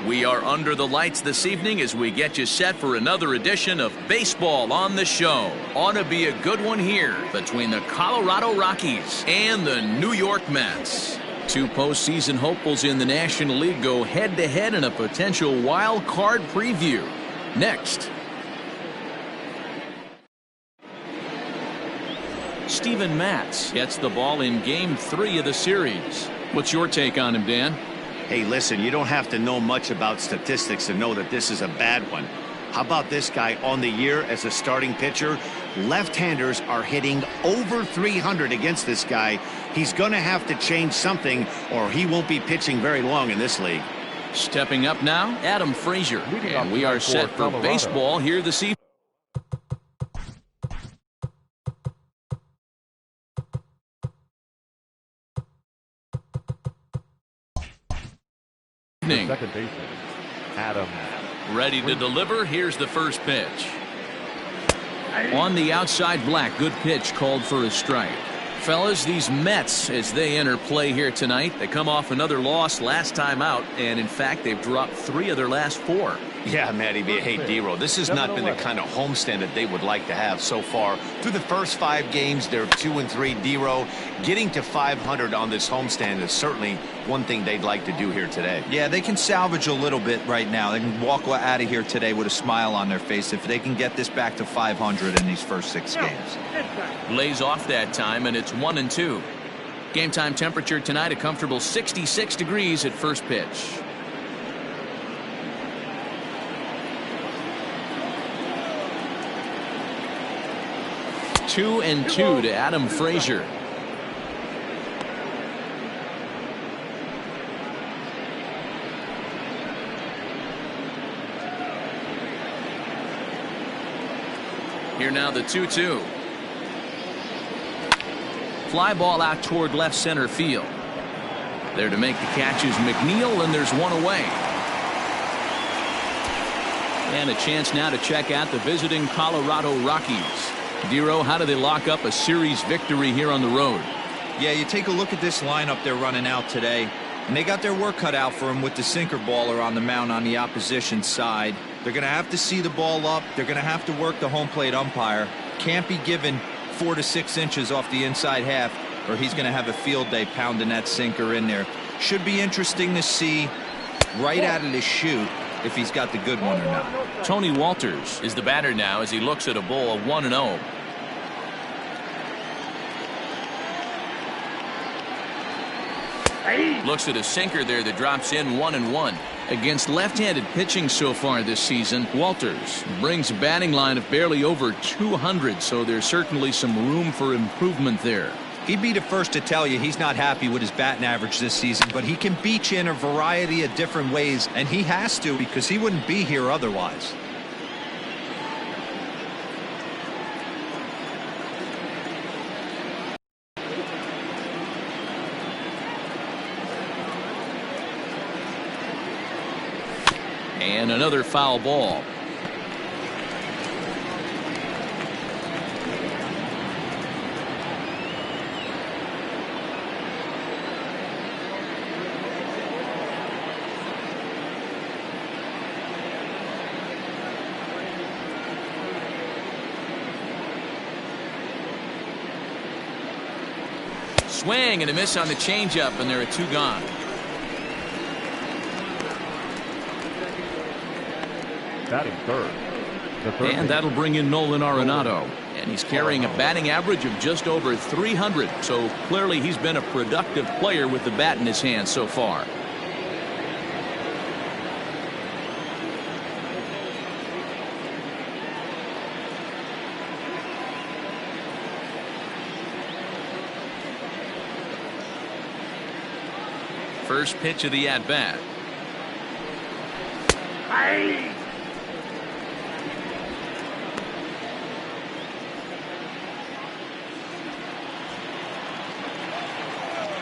We are under the lights this evening as we get you set for another edition of Baseball on the Show. Ought to be a good one here between the Colorado Rockies and the New York Mets. Two postseason hopefuls in the National League go head-to-head in a potential wild card preview. Next. Steven Matz gets the ball in Game 3 of the series. What's your take on him, Dan? Hey, listen, you don't have to know much about statistics to know that this is a bad one. How about this guy on the year as a starting pitcher? Left-handers are hitting over 300 against this guy. He's going to have to change something or he won't be pitching very long in this league. Stepping up now, Adam Frazier. And we are set for baseball here this evening. Second baseman, Adam. Ready to deliver. Here's the first pitch. On the outside, Black. Good pitch called for a strike. Fellas, these Mets, as they enter play here tonight, they come off another loss last time out, and in fact, they've dropped 3 of their last 4. Yeah, Matty B. Hey, D-Row, this has not been the kind of homestand that they would like to have so far. Through the first 5 games, they're 2-3. D-Row, getting to 500 on this homestand is certainly one thing they'd like to do here today. Yeah, they can salvage a little bit right now. They can walk out of here today with a smile on their face if they can get this back to 500 in these first 6 games. Lays off that time, and it's 1-2. Game time temperature tonight, a comfortable 66 degrees at first pitch. Two and 2 to Adam Frazier. Here now the 2-2. Fly ball out toward left center field. There to make the catch is McNeil, and there's one away. And a chance now to check out the visiting Colorado Rockies. Dero, how do they lock up a series victory here on the road? Yeah, you take a look at this lineup they're running out today, and they got their work cut out for them with the sinker baller on the mound on the opposition side. They're going to have to see the ball up. They're going to have to work the home plate umpire. Can't be given 4 to 6 inches off the inside half, or he's going to have a field day pounding that sinker in there. Should be interesting to see right out of the chute if he's got the good one or not. Tony Walters is the batter now as he looks at a ball of 1-0. Looks at a sinker there that drops in 1-1. Against left-handed pitching so far this season, Walters brings a batting line of barely over 200, so there's certainly some room for improvement there. He'd be the first to tell you he's not happy with his batting average this season, but he can beat you in a variety of different ways, and he has to because he wouldn't be here otherwise. And another foul ball. Swing and a miss on the changeup, and there are 2 gone. Batting third. And that'll bring in Nolan Arenado. And he's carrying a batting average of just over 300. So clearly he's been a productive player with the bat in his hand so far. First pitch of the at-bat.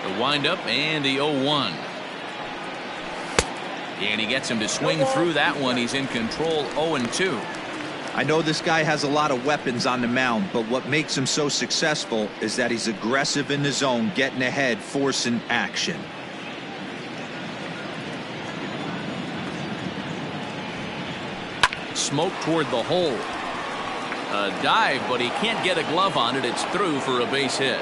The windup and the 0-1. And he gets him to swing through that one. He's in control 0-2. I know this guy has a lot of weapons on the mound, but what makes him so successful is that he's aggressive in the zone, getting ahead, forcing action. smoke toward the hole. A dive, but he can't get a glove on it. It's through for a base hit.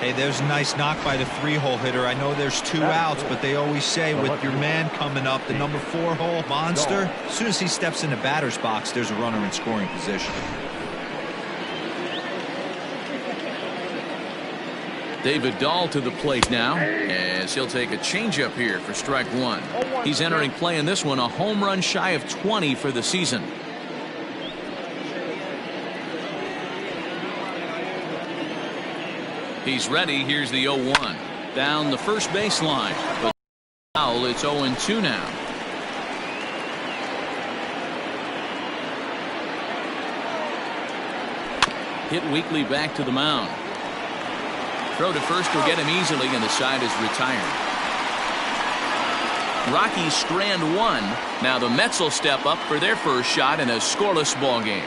Hey, there's a nice knock by the 3-hole hitter. I know there's 2 outs, but they always say with your man coming up, the number 4-hole monster, as soon as he steps in the batter's box, there's a runner in scoring position. David Dahl to the plate now, as he'll take a changeup here for strike 1. He's entering play in this one, a home run shy of 20 for the season. He's ready. Here's the 0-1. Down the first baseline. But foul, it's 0-2 now. Hit weakly back to the mound. Throw to first will get him easily, and the side is retired. Rockies strand 1. Now the Mets will step up for their first shot in a scoreless ball game.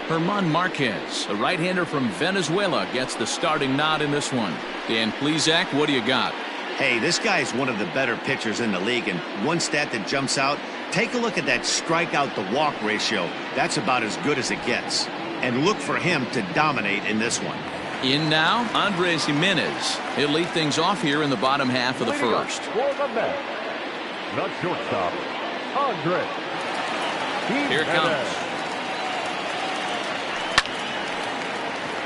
German Marquez, a right-hander from Venezuela, gets the starting nod in this one. Dan Plesac, what do you got? Hey, this guy's one of the better pitchers in the league, and one stat that jumps out, take a look at that strikeout to walk ratio. That's about as good as it gets. And look for him to dominate in this one. In now, Andres Jimenez. He'll lead things off here in the bottom half of the first. For the Mets, the shortstop, Andres. Here it comes.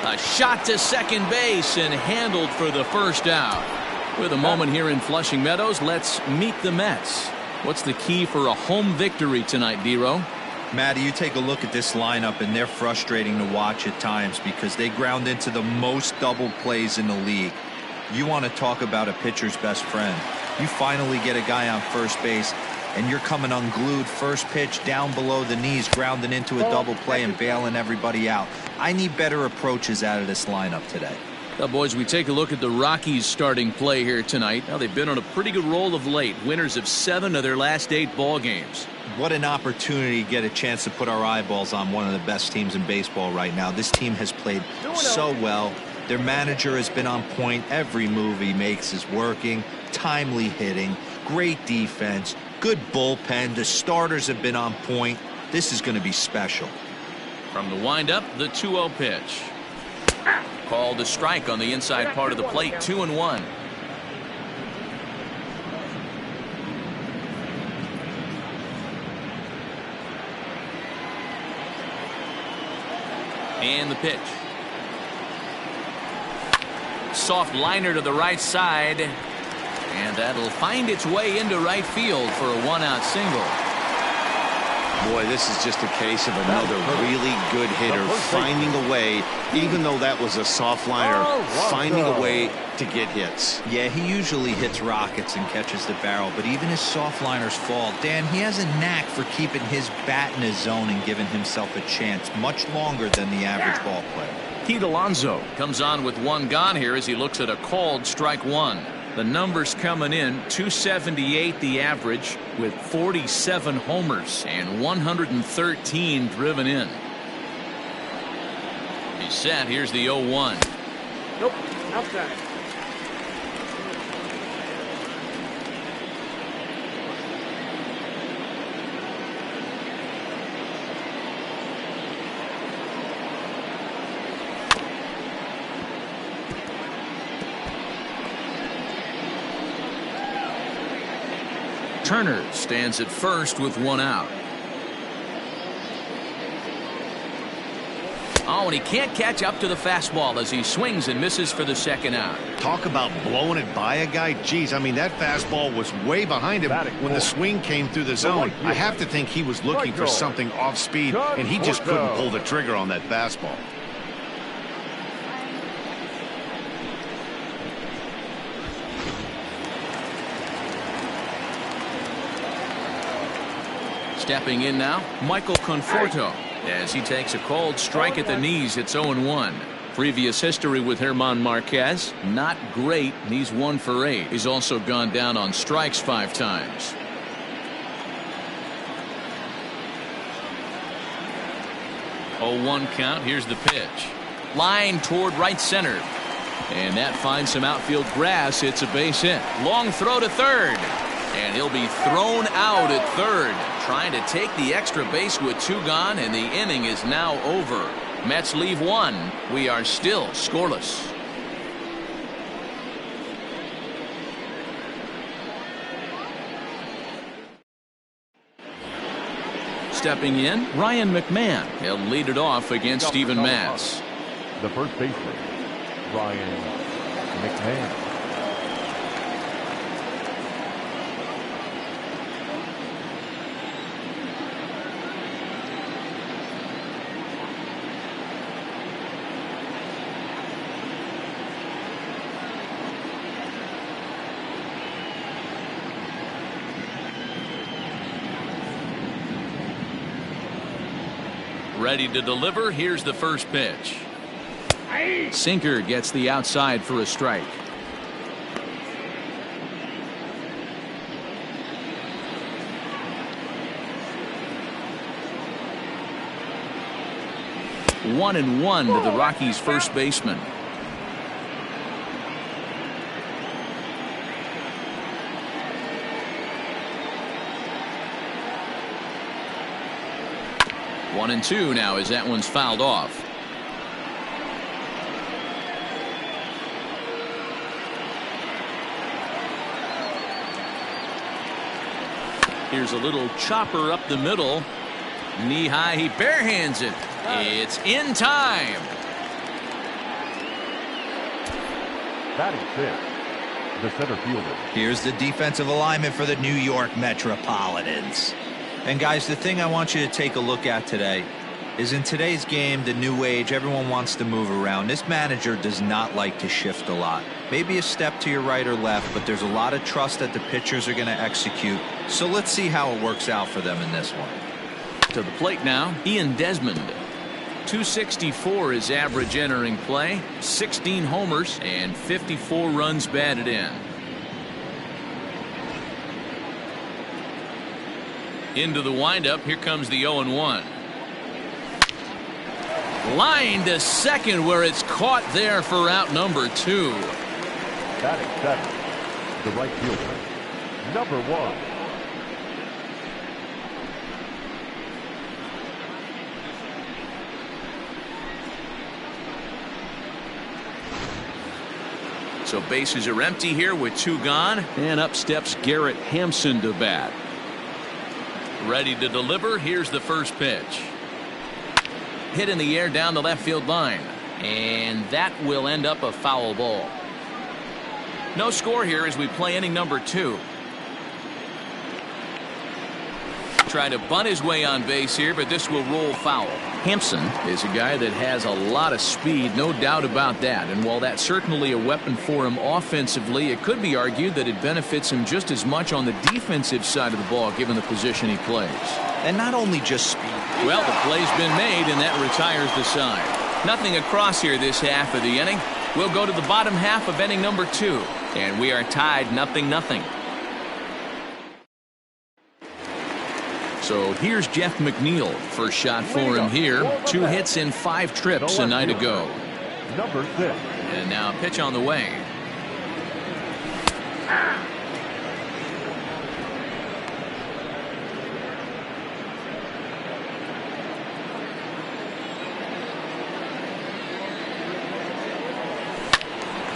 A shot to second base and handled for the first out. With a moment here in Flushing Meadows, let's meet the Mets. What's the key for a home victory tonight, D-Row? Matty, you take a look at this lineup, and they're frustrating to watch at times because they ground into the most double plays in the league. You want to talk about a pitcher's best friend. You finally get a guy on first base, and you're coming unglued first pitch down below the knees, grounding into a double play and bailing everybody out. I need better approaches out of this lineup today. Well, boys, we take a look at the Rockies starting play here tonight. Now, they've been on a pretty good roll of late. Winners of 7 of their last 8 ball games. What an opportunity to get a chance to put our eyeballs on one of the best teams in baseball right now. This team has played so well. Their manager has been on point. Every move he makes is working. Timely hitting. Great defense. Good bullpen. The starters have been on point. This is going to be special. From the windup, the 2-0 pitch. Called a strike on the inside part of the plate. 2-1. And the pitch. Soft liner to the right side. And that'll find its way into right field for a 1-out single. Boy, this is just a case of another really good hitter finding a way, even though that was a soft liner, finding a way to get hits. Yeah, he usually hits rockets and catches the barrel, but even his soft liners fall. Dan, he has a knack for keeping his bat in his zone and giving himself a chance much longer than the average ball player. Pete Alonso comes on with 1 gone here as he looks at a called strike 1. The numbers coming in, 278 the average, with 47 homers and 113 driven in. He's set. Here's the 0-1. Nope, outside. Turner stands at first with 1 out. Oh, and he can't catch up to the fastball as he swings and misses for the 2nd out. Talk about blowing it by a guy. Geez, I mean, that fastball was way behind him when the swing came through the zone. I have to think he was looking for something off speed, and he just couldn't pull the trigger on that fastball. Stepping in now, Michael Conforto, as he takes a called strike at the knees. It's 0-1. Previous history with German Marquez, not great. He's 1 for 8. He's also gone down on strikes 5 times. Oh, 1 count. Here's the pitch. Line toward right center. And that finds some outfield grass. It's a base hit. Long throw to third. And he'll be thrown out at third. Trying to take the extra base with 2 gone, and the inning is now over. Mets leave 1. We are still scoreless. Stepping in, Ryan McMahon. He'll lead it off against Steven Matz. The first baseman, Ryan McMahon. Ready to deliver. Here's the first pitch. Sinker gets the outside for a strike. One and one to the Rockies first baseman. One and two now as that one's fouled off. Here's a little chopper up the middle. Knee high, he barehands it. It's in time. Batting fifth, the center fielder. Here's the defensive alignment for the New York Metropolitans. And guys, the thing I want you to take a look at today is in today's game, the new age, everyone wants to move around. This manager does not like to shift a lot. Maybe a step to your right or left, but there's a lot of trust that the pitchers are going to execute. So let's see how it works out for them in this one. To the plate now, Ian Desmond. 264 is average entering play, 16 homers, and 54 runs batted in. Into the windup, here comes the 0-1. Line to second where it's caught there for out number 2. Batting seventh, the right fielder, number 1. So bases are empty here with 2 gone, and up steps Garrett Hampson to bat. Ready to deliver. Here's the first pitch. Hit in the air down the left field line, and that will end up a foul ball. No score here as we play inning number 2. Trying to bunt his way on base here, but this will roll foul. Hampson is a guy that has a lot of speed, no doubt about that. And while that's certainly a weapon for him offensively, it could be argued that it benefits him just as much on the defensive side of the ball, given the position he plays. And not only just speed. Well, the play's been made, and that retires the side. Nothing across here this half of the inning. We'll go to the bottom half of inning number 2, and we are tied 0-0. So here's Jeff McNeil. First shot for him here. 2 hits in 5 trips a night ago. Number 6. And now pitch on the way.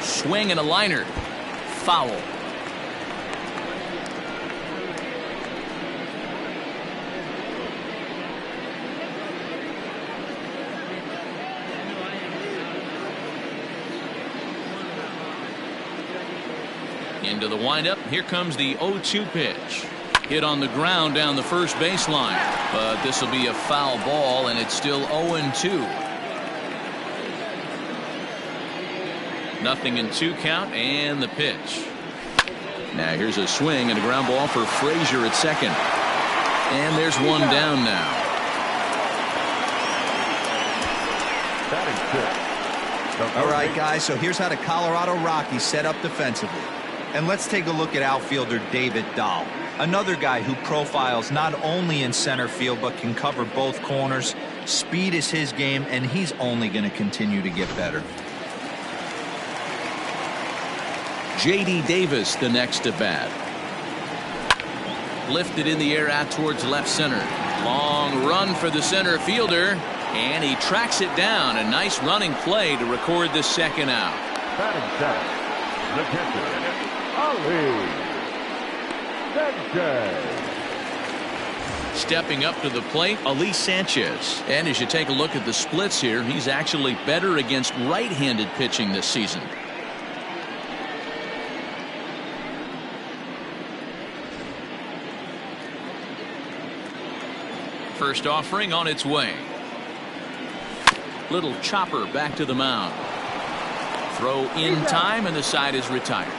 Swing and a liner. Foul. Into the windup. Here comes the 0-2 pitch. Hit on the ground down the first baseline. But this will be a foul ball, and it's still 0-2. 0-2 count, and the pitch. Now here's a swing and a ground ball for Frazier at second. And there's one down now. All right, guys, so here's how the Colorado Rockies set up defensively. And let's take a look at outfielder David Dahl. Another guy who profiles not only in center field but can cover both corners. Speed is his game, and he's only going to continue to get better. J.D. Davis the next at bat. Lifted in the air out towards left center. Long run for the center fielder, and he tracks it down. A nice running play to record the second out. Batting center, the catcher, Ali Sanchez. Stepping up to the plate, Ali Sanchez. And as you take a look at the splits here, he's actually better against right-handed pitching this season. First offering on its way. Little chopper back to the mound. Throw in time, and the side is retired.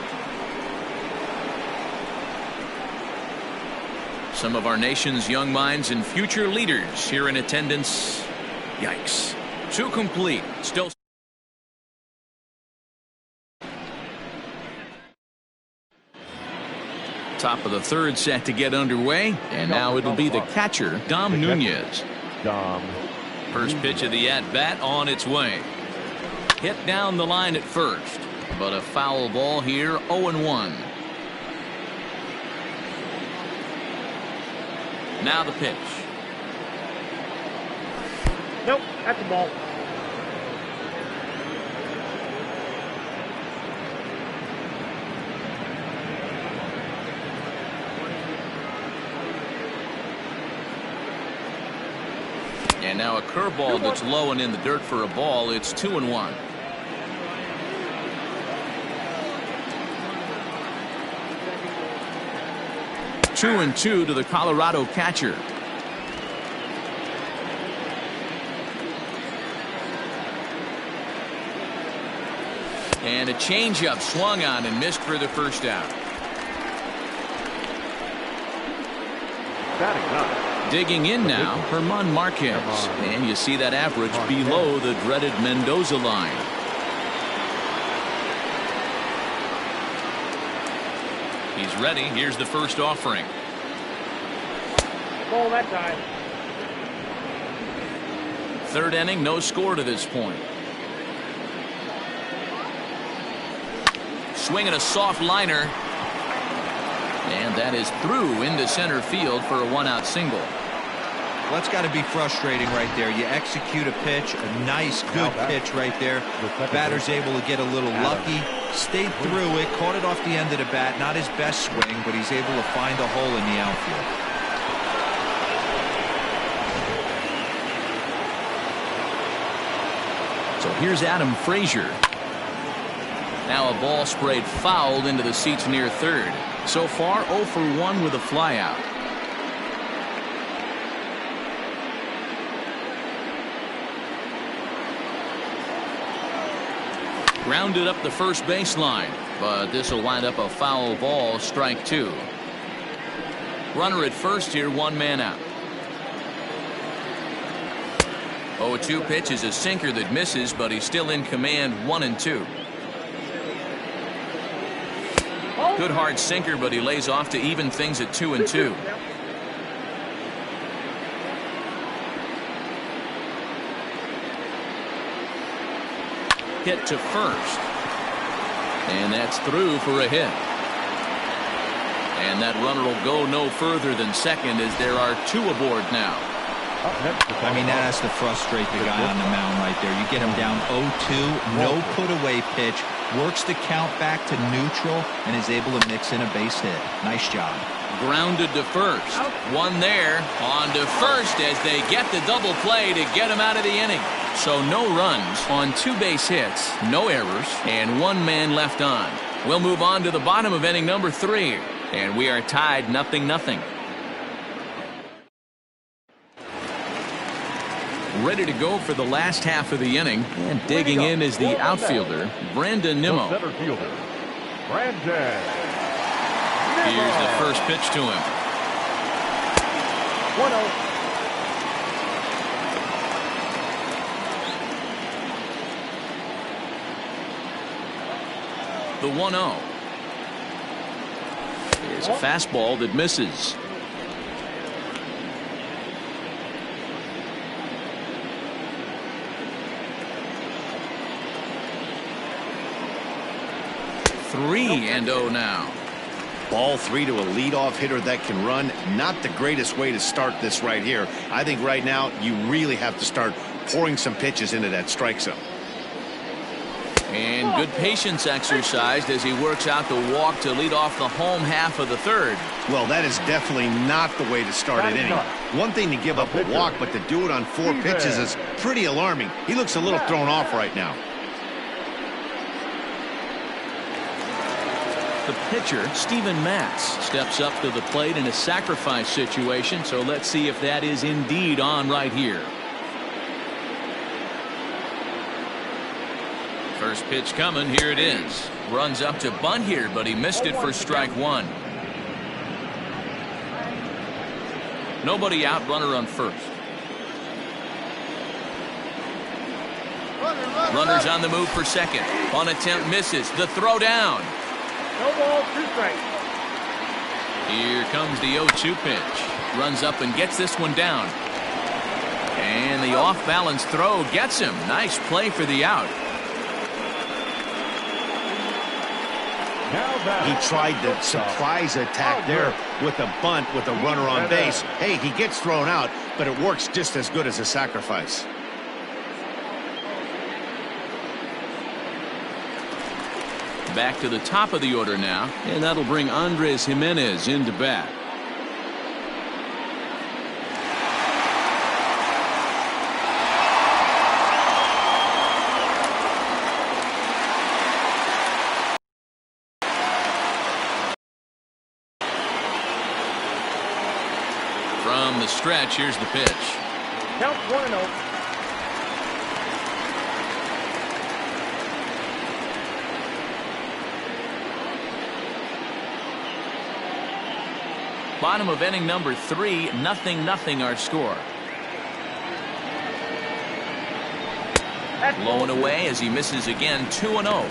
Some of our nation's young minds and future leaders here in attendance. Yikes. 2 complete. Still. Top of the third set to get underway, and now it'll be the catcher, Dom Nunez. First pitch of the at-bat on its way. Hit down the line at first, but a foul ball here, 0-1. Now the pitch. Nope, that's a ball. And now a curveball that's low and in the dirt for a ball. It's 2-1. Two and two to the Colorado catcher. And a changeup swung on and missed for the first out. Batting up. Digging in now, Herman Marquez. And you see that average below the dreaded Mendoza line. He's ready. Here's the first offering. Ball that time. Third inning, no score to this point. Swinging a soft liner. And that is through into center field for a 1-out single. Well, that's got to be frustrating right there. You execute a pitch, a nice, good pitch right there. Batter's able to get a little lucky, stayed through it, caught it off the end of the bat. Not his best swing, but he's able to find a hole in the outfield. So here's Adam Frazier. Now a ball sprayed fouled into the seats near third. So far 0 for 1 with a flyout. Grounded up the first baseline, but this will wind up a foul ball, strike 2. Runner at first here, 1 man out. 0-2 pitch is a sinker that misses, but he's still in command, 1-2. Good hard sinker, but he lays off to even things at 2-2. Hit to first. And that's through for a hit. And that runner will go no further than second as there are 2 aboard now. I mean, that has to frustrate the guy on the mound right there. You get him down 0-2, no put-away pitch, works the count back to neutral, and is able to mix in a base hit. Nice job. Grounded to first. One there. On to first as they get the double play to get him out of the inning. So no runs on 2 base hits, no errors, and 1 man left on. We'll move on to the bottom of inning number 3, and we are tied 0-0. Ready to go for the last half of the inning, and digging in is the outfielder, Brandon Nimmo. Center fielder, Brandon. Here's the first pitch to him. 1-0. The 1-0 is a fastball that misses. 3-0 now. Ball 3 to a leadoff hitter that can run. Not the greatest way to start this right here. I think right now you really have to start pouring some pitches into that strike zone. And good patience exercised as he works out the walk to lead off the home half of the third. Well, that is definitely not the way to start an inning. One thing to give up a walk, but to do it on 4 pitches is pretty alarming. He looks a little thrown off right now. The pitcher, Steven Matz, steps up to the plate in a sacrifice situation, so let's see if that is indeed on right here. First pitch coming, here it is. Runs up to bunt here, but he missed it for strike 1. Nobody out, runner on first. Runners on the move for second. On attempt misses. The throw down. No ball, 2 strikes. Here comes the 0-2 pitch. Runs up and gets this one down. And the off-balance throw gets him. Nice play for the out. He tried the surprise attack there with a bunt with a runner on base. Hey, he gets thrown out, but it works just as good as a sacrifice. Back to the top of the order now, and that'll bring Andres Jimenez into bat. From the stretch, here's the pitch. Count 1-0. Bottom of inning number 3, 0-0 our score. Blowing away as he misses again, 2-0.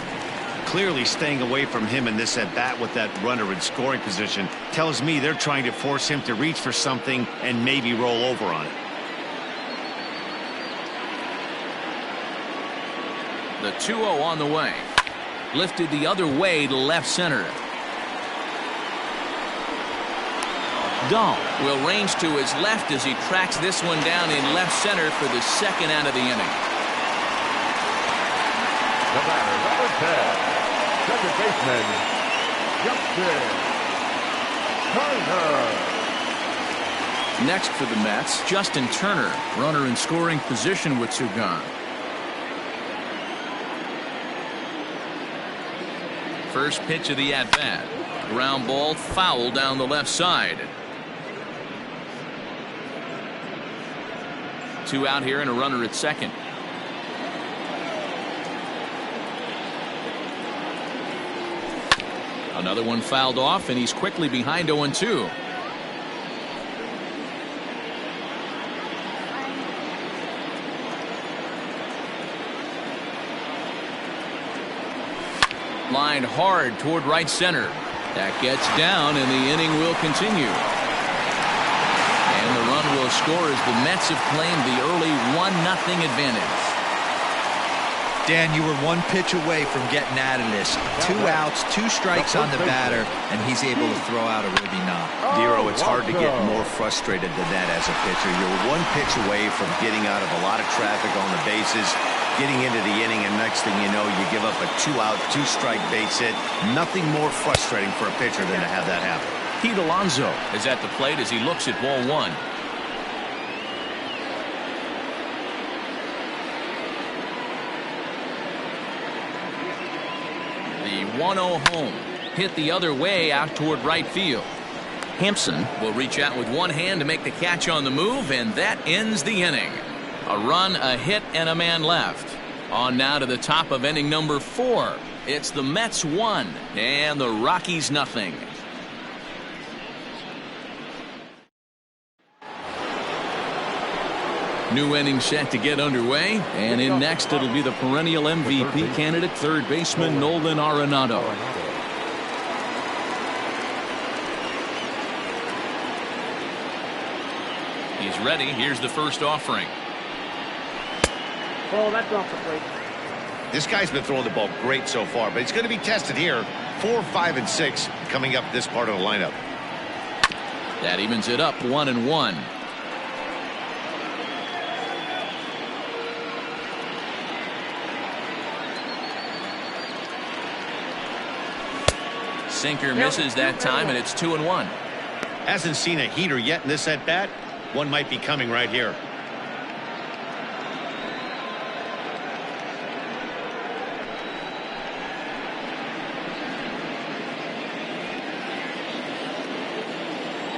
Clearly staying away from him in this at bat with that runner in scoring position tells me they're trying to force him to reach for something and maybe roll over on it. The 2-0 on the way. Lifted the other way to left center. Dahl will range to his left as he tracks this one down in left center for the second out of the inning. The batter, number 10, second baseman, Justin Turner. Next for the Mets, Justin Turner, runner in scoring position with 2 gone. First pitch of the at-bat. Ground ball foul down the left side. 2 out here and a runner at second. Another one fouled off, and he's quickly behind 0-2. Lined hard toward right center. That gets down, and the inning will continue. And the run will score as the Mets have claimed the early 1-0 advantage. Dan, you were 1 pitch away from getting out of this. 2 outs, 2 strikes on the batter, and he's able to throw out a ribby knock. Dero, it's hard to get more frustrated than that as a pitcher. You're 1 pitch away from getting out of a lot of traffic on the bases, getting into the inning, and next thing you know, you give up a 2-out, 2-strike base hit. Nothing more frustrating for a pitcher than to have that happen. Pete Alonso is at the plate as he looks at ball 1. The 1-0 home hit the other way out toward right field. Hampson will reach out with one hand to make the catch on the move, and that ends the inning. A run, a hit, and a man left. On now to the top of inning number 4. It's the Mets 1 and the Rockies 0. New inning set to get underway, and in next it'll be the perennial MVP candidate, third baseman Nolan Arenado. He's ready. Here's the first offering. Ball, that's off the plate. This guy's been throwing the ball great so far, but he's going to be tested here. 4, 5, and 6 coming up this part of the lineup. That evens it up 1-1. Sinker misses that time, and it's 2-1. Hasn't seen a heater yet in this at bat. One might be coming right here.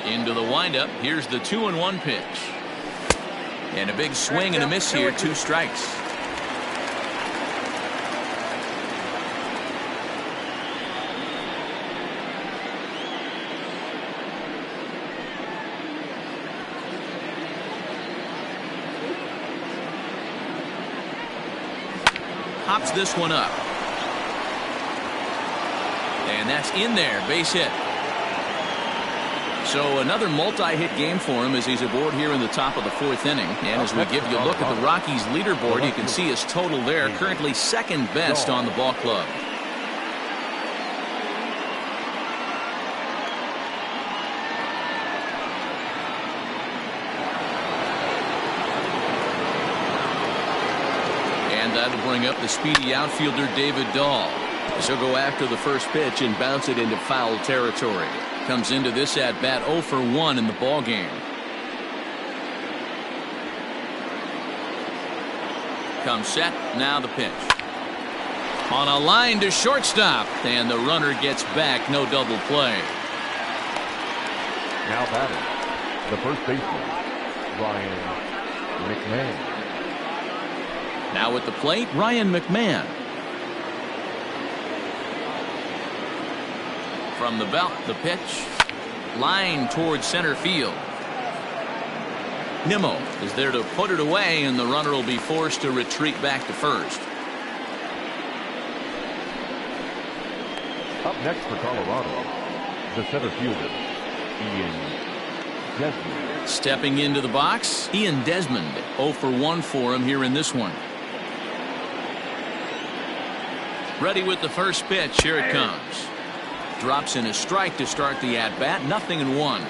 Into the windup. Here's the 2-1 pitch. And a big swing and a miss here. 2 strikes. Hops this one up. And that's in there. Base hit. So another multi-hit game for him as he's aboard here in the top of the 4th inning. And as we give you a look at the Rockies leaderboard, you can see his total there, currently second best on the ball club. And that'll bring up the speedy outfielder David Dahl. As he'll go after the first pitch and bounce it into foul territory. Comes into this at bat 0 for 1 in the ball game. Comes set. Now the pitch. On a line to shortstop, and the runner gets back. No double play. Now batting, the first baseman, Ryan McMahon. Now at the plate, Ryan McMahon. From the belt, the pitch. Line towards center field. Nimmo is there to put it away, and the runner will be forced to retreat back to first. Up next for Colorado, the center fielder, Ian Desmond. Stepping into the box, Ian Desmond. 0 for 1 for him here in this one. Ready with the first pitch. Here it comes. Drops in a strike to start the at-bat. 0-1.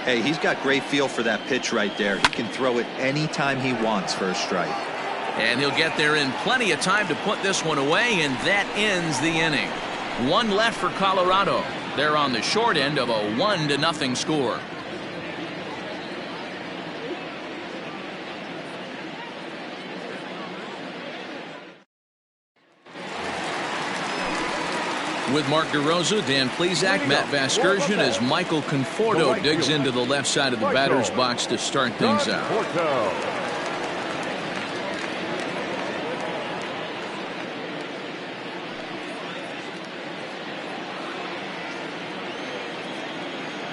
Hey, he's got great feel for that pitch right there. He can throw it anytime he wants for a strike. And he'll get there in plenty of time to put this one away, and that ends the inning. 1 left for Colorado. They're on the short end of a 1-0 score. With Mark DeRosa, Dan Plesac, Matt Vasgersian as Michael Conforto digs into the left side of the batter's box to start things out.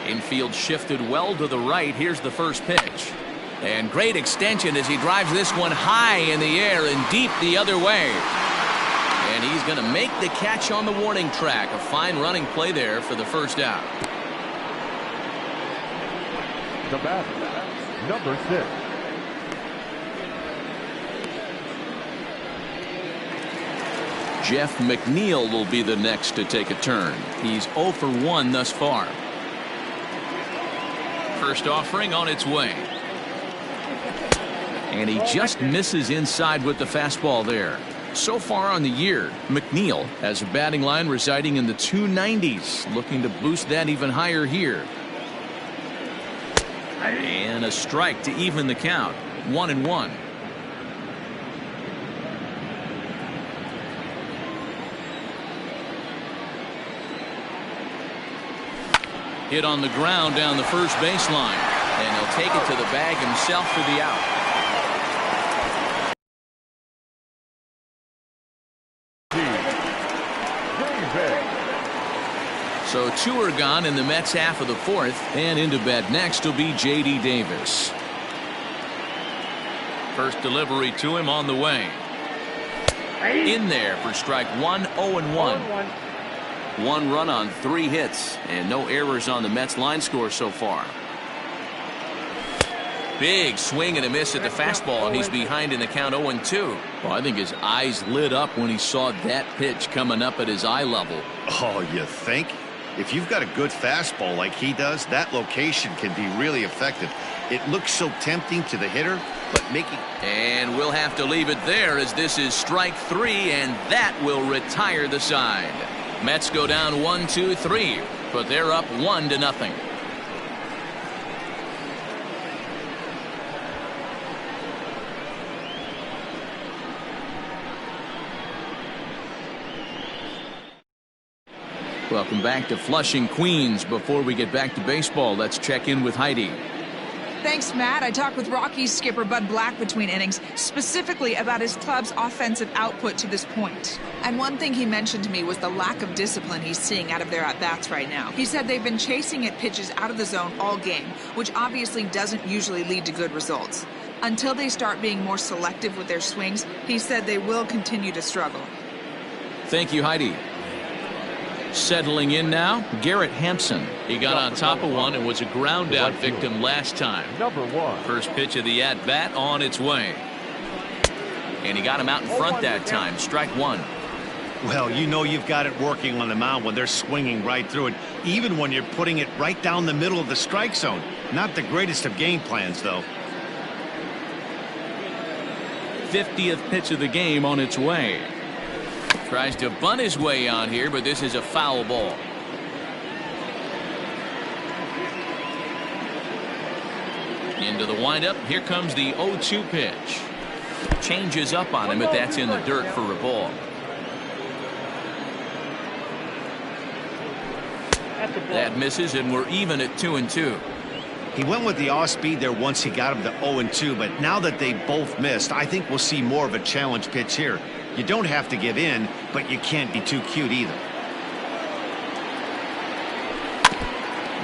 Infield shifted well to the right. Here's the first pitch. And great extension as he drives this one high in the air and deep the other way. And he's going to make the catch on the warning track. A fine running play there for the first out. The batter, number 6. Jeff McNeil will be the next to take a turn. He's 0 for 1 thus far. First offering on its way. And he just misses inside with the fastball there. So far on the year, McNeil has a batting line residing in the 290s, looking to boost that even higher here. And a strike to even the count. 1-1. Hit on the ground down the first baseline, and he'll take it to the bag himself for the out. So 2 are gone in the Mets half of the 4th, and into bat next will be J.D. Davis. First delivery to him on the way. In there for strike 1. 0-1. 1 run on 3 hits, and no errors on the Mets line score so far. Big swing and a miss at the fastball, and he's behind in the count 0-2. Well, I think his eyes lit up when he saw that pitch coming up at his eye level. Oh, you think? If you've got a good fastball like he does, that location can be really effective. It looks so tempting to the hitter, but making... And we'll have to leave it there as this is strike 3, and that will retire the side. Mets go down 1-2-3, but they're up 1-0. Welcome back to Flushing, Queens. Before we get back to baseball, let's check in with Heidi. Thanks, Matt. I talked with Rockies skipper Bud Black between innings, specifically about his club's offensive output to this point. And one thing he mentioned to me was the lack of discipline he's seeing out of their at-bats right now. He said they've been chasing at pitches out of the zone all game, which obviously doesn't usually lead to good results. Until they start being more selective with their swings, he said they will continue to struggle. Thank you, Heidi. Settling in now, Garrett Hampson. He got on top of one and was a ground out victim last time. Number 1. First pitch of the at-bat on its way. And he got him out in front that time. Strike 1. Well, you know you've got it working on the mound when they're swinging right through it, even when you're putting it right down the middle of the strike zone. Not the greatest of game plans, though. 50th pitch of the game on its way. Tries to bunt his way on here, but this is a foul ball. Into the windup. Here comes the 0-2 pitch. Changes up on him, but that's in the dirt for a ball. That misses, and we're even at 2-2. He went with the off speed there once he got him to 0-2, but now that they both missed, I think we'll see more of a challenge pitch here. You don't have to give in, but you can't be too cute either.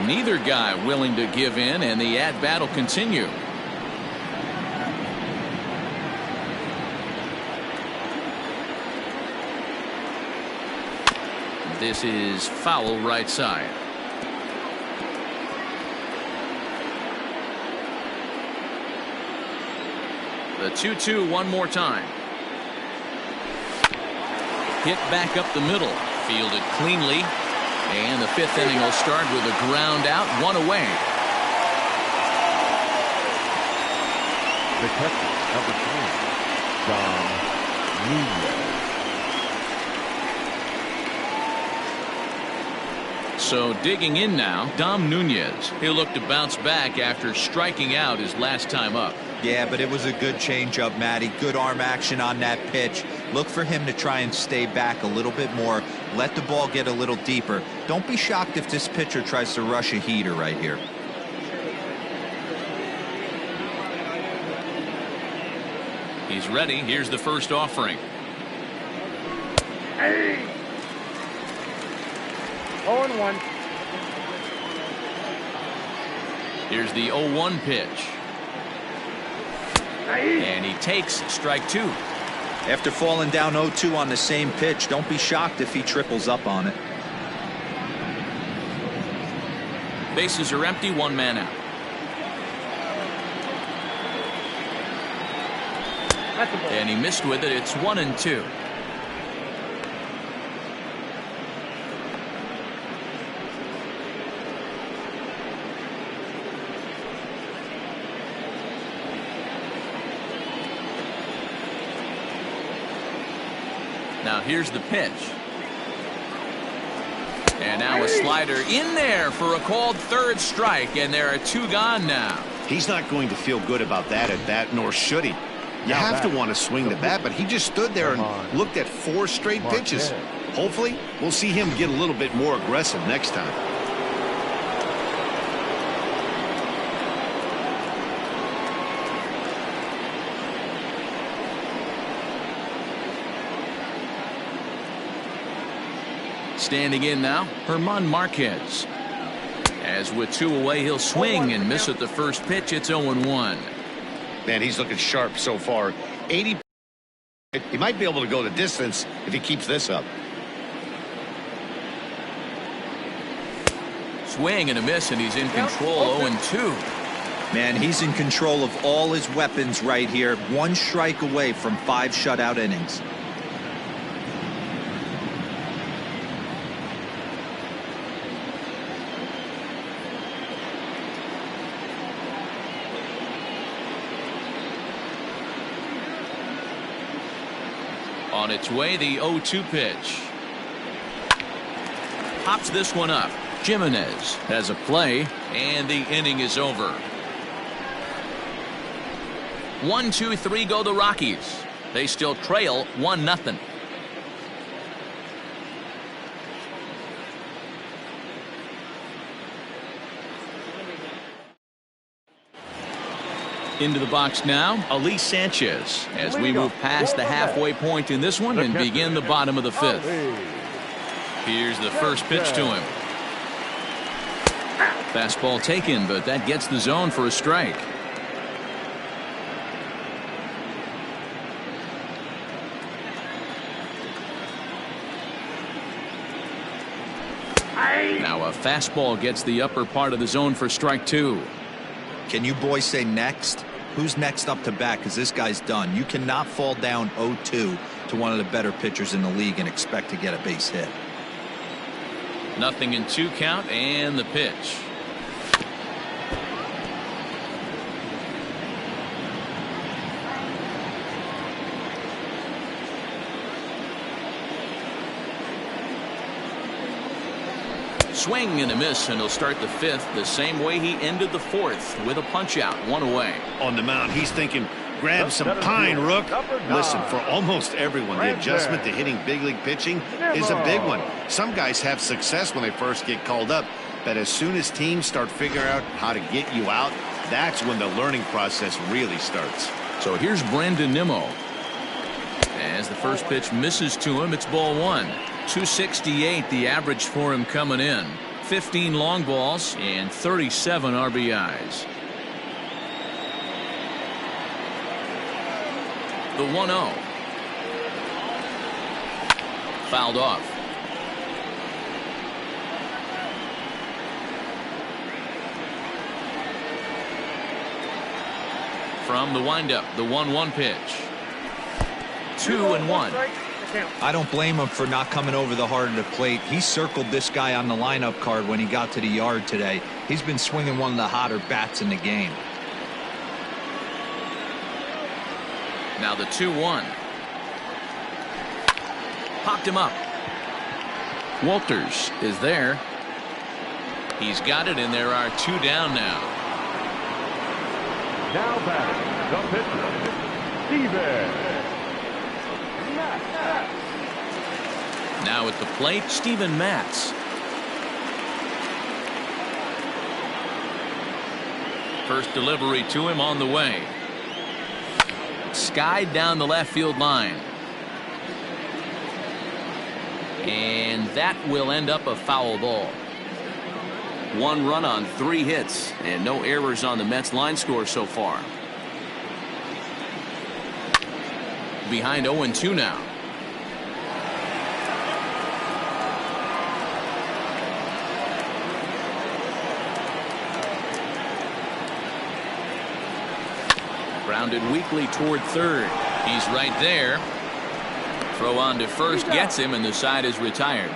Neither guy willing to give in, and the at-bat will continue. This is foul right side. The 2-2 one more time. Hit back up the middle. Fielded cleanly. And the 5th inning will start with a ground out, 1 away. The catcher, number 3, Dom Nunez. So digging in now, Dom Nunez. He'll look to bounce back after striking out his last time up. Yeah, but it was a good changeup, Matty. Good arm action on that pitch. Look for him to try and stay back a little bit more. Let the ball get a little deeper. Don't be shocked if this pitcher tries to rush a heater right here. He's ready. Here's the first offering. Hey! 0-1. Here's the 0-1 pitch. And he takes strike 2. After falling down 0-2 on the same pitch, don't be shocked if he triples up on it. Bases are empty, 1 man out. And he missed with it. It's 1-2. Now here's the pitch. And now a slider in there for a called 3rd strike, and there are 2 gone now. He's not going to feel good about that at bat, nor should he. You have to want to swing the bat, but he just stood there and looked at 4 straight pitches. Hopefully, we'll see him get a little bit more aggressive next time. Standing in now, Herman Marquez. As with 2 away, he'll swing and miss at the first pitch. It's 0-1. Man, he's looking sharp so far. 80. He might be able to go the distance if he keeps this up. Swing and a miss, and he's in control. 0-2. Man, he's in control of all his weapons right here. 1 strike away from 5 shutout innings. On its way, the 0-2 pitch. Pops this one up. Jimenez has a play, and the inning is over. 1-2-3 go the Rockies. They still trail 1-0. Into the box now, Ali Sanchez, as we move past the halfway point in this one and begin the bottom of the fifth. Here's the first pitch to him. Fastball taken, but that gets the zone for a strike. Now a fastball gets the upper part of the zone for strike two. Can you boys say next? Who's next up to bat? Because this guy's done. You cannot fall down 0-2 to one of the better pitchers in the league and expect to get a base hit. 0-2 count, and the pitch. Swing and a miss, and he'll start the fifth the same way he ended the fourth, with a punch out, one away. On the mound, he's thinking, grab some pine, Rook. Listen, for almost everyone, the adjustment to hitting big league pitching is a big one. Some guys have success when they first get called up, but as soon as teams start figuring out how to get you out, that's when the learning process really starts. So here's Brandon Nimmo. As the first pitch misses to him, it's ball one. 268 the average for him coming in. 15 long balls and 37 RBIs. The 1-0. Fouled off. From the windup, the 1-1 pitch. 2-1. I don't blame him for not coming over the heart of the plate. He circled this guy on the lineup card when he got to the yard today. He's been swinging one of the hotter bats in the game. Now the 2-1. Popped him up. Walters is there. He's got it, and there are two down now. Now batting, the pitcher, Steven. Now at the plate, Steven Matz. First delivery to him on the way. Skied down the left field line. And that will end up a foul ball. 1 run on 3 hits and no errors on the Mets line score so far. Behind 0-2 now. Grounded weakly toward third. He's right there. Throw on to first gets him, and the side is retired.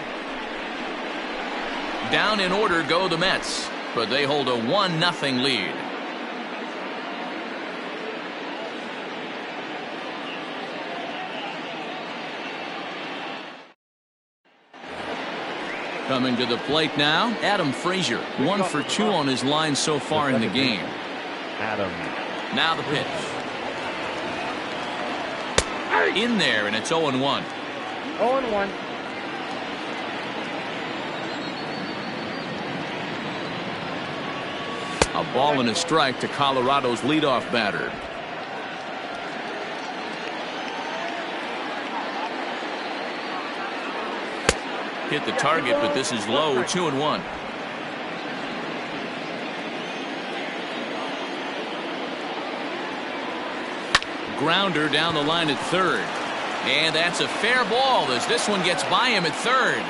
Down in order go the Mets, but they hold a 1-0 lead. Coming to the plate now, Adam Frazier. 1 for 2 on his line so far in the game. Adam. Now the pitch. In there, and it's 0-1. 0-1. A ball and a strike to Colorado's leadoff batter. Hit the target, but this is low. 2-1. Grounder down the line at third. And that's a fair ball as this one gets by him at third.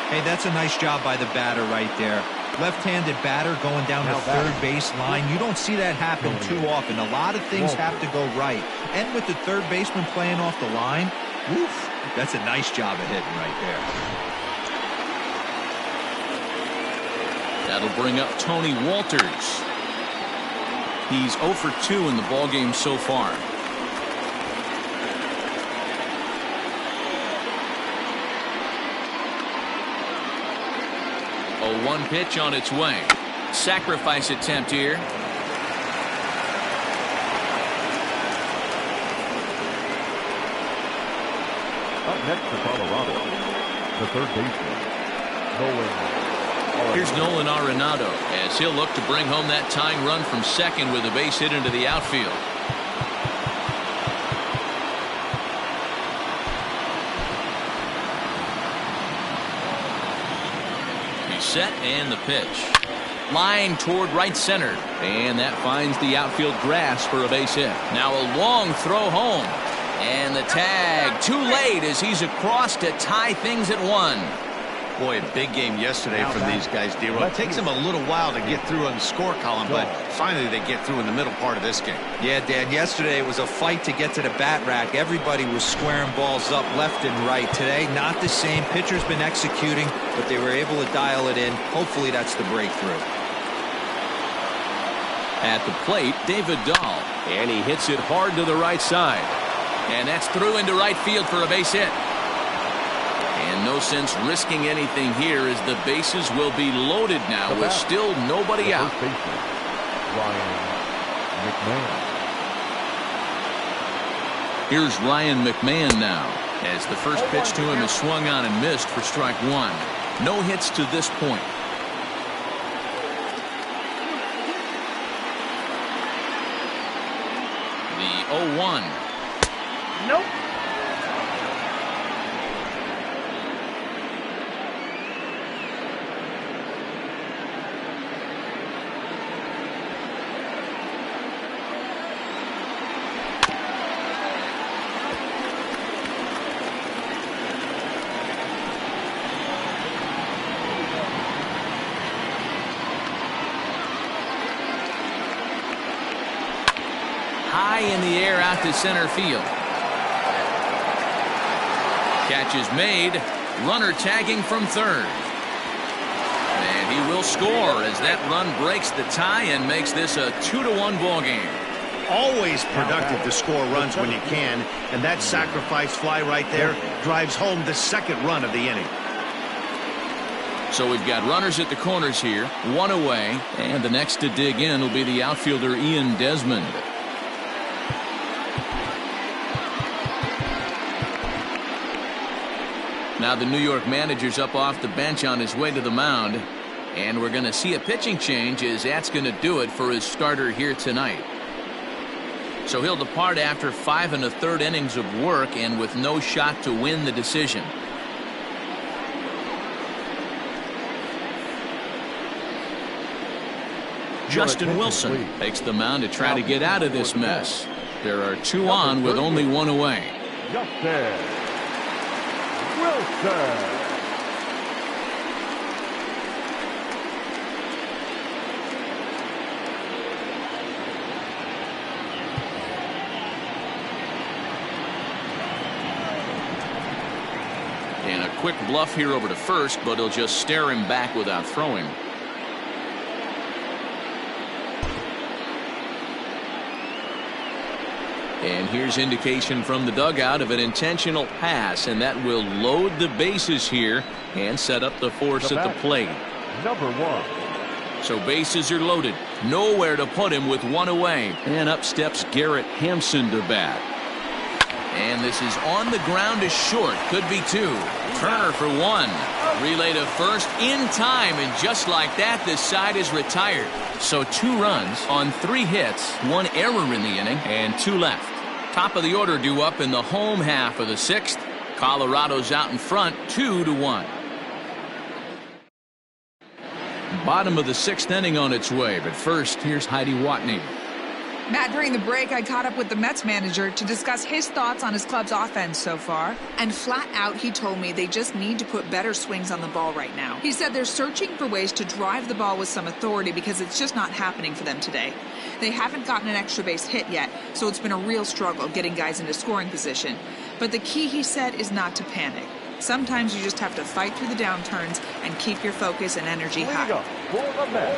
Hey, that's a nice job by the batter right there. Left-handed batter going down the third base line. You don't see that happen too often. A lot of things have to go right. And with the third baseman playing off the line, woof, that's a nice job of hitting right there. That'll bring up Tony Walters. He's 0 for 2 in the ballgame so far. 1 pitch on its way. Sacrifice attempt here. Up next for Colorado, the third baseman, Nolan. Here's Nolan Arenado as he'll look to bring home that tying run from second with a base hit into the outfield. He's set and the pitch. Line toward right center, and that finds the outfield grass for a base hit. Now a long throw home, and the tag too late as he's across to tie things at 1. Boy, a big game yesterday from these guys, D-Roll. It takes them a little while to get through on the score column, but finally they get through in the middle part of this game. Yeah, Dan, yesterday it was a fight to get to the bat rack. Everybody was squaring balls up left and right. Today, not the same. Pitcher's been executing, but they were able to dial it in. Hopefully that's the breakthrough. At the plate, David Dahl, and he hits it hard to the right side. And that's through into right field for a base hit. And no sense risking anything here as the bases will be loaded now with still nobody out. First baseman, Ryan McMahon. Here's Ryan McMahon now as the first pitch to him is swung on and missed for strike 1. No hits to this point. The 0-1. Nope. High in the air out to center field. Catch is made. Runner tagging from third. And he will score as that run breaks the tie and makes this a 2-1 ball game. Always productive to score runs when you can, and that sacrifice fly right there drives home the second run of the inning. So we've got runners at the corners here, 1 away, and the next to dig in will be the outfielder Ian Desmond. Now the New York manager's up off the bench on his way to the mound, and we're going to see a pitching change as that's going to do it for his starter here tonight. So he'll depart after 5 1/3 innings of work and with no shot to win the decision. Justin Wilson takes the mound to try to get out of this mess. There are 2 on with only 1 away. Justin Wilson. And a quick bluff here over to first, but he'll just stare him back without throwing. And here's indication from the dugout of an intentional pass, and that will load the bases here and set up the force at the plate. Number 1. So bases are loaded. Nowhere to put him with 1 away. And up steps Garrett Hampson to bat. And this is on the ground is short. Could be 2. Turner for 1. Relay to first in time, and just like that, this side is retired. So 2 runs on 3 hits, 1 error in the inning, and 2 left. Top of the order due up in the home half of the 6th. Colorado's out in front, 2-1. Bottom of the 6th inning on its way, but first, here's Heidi Watney. Matt, during the break, I caught up with the Mets manager to discuss his thoughts on his club's offense so far. And flat out, he told me they just need to put better swings on the ball right now. He said they're searching for ways to drive the ball with some authority because it's just not happening for them today. They haven't gotten an extra base hit yet, so it's been a real struggle getting guys into scoring position. But the key, he said, is not to panic. Sometimes you just have to fight through the downturns and keep your focus and energy high.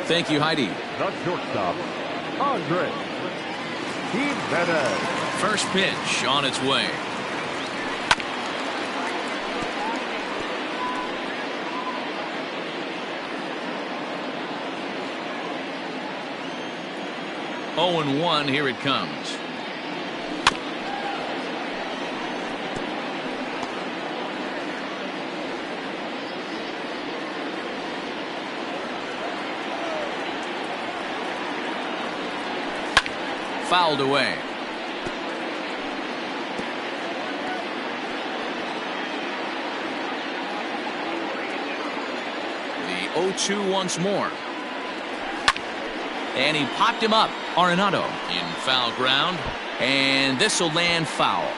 Thank you, Heidi. The shortstop, Andre. First pitch on its way. 0-1, here it comes. Fouled away. The 0-2 once more. And he popped him up. Arenado in foul ground. And this will land foul.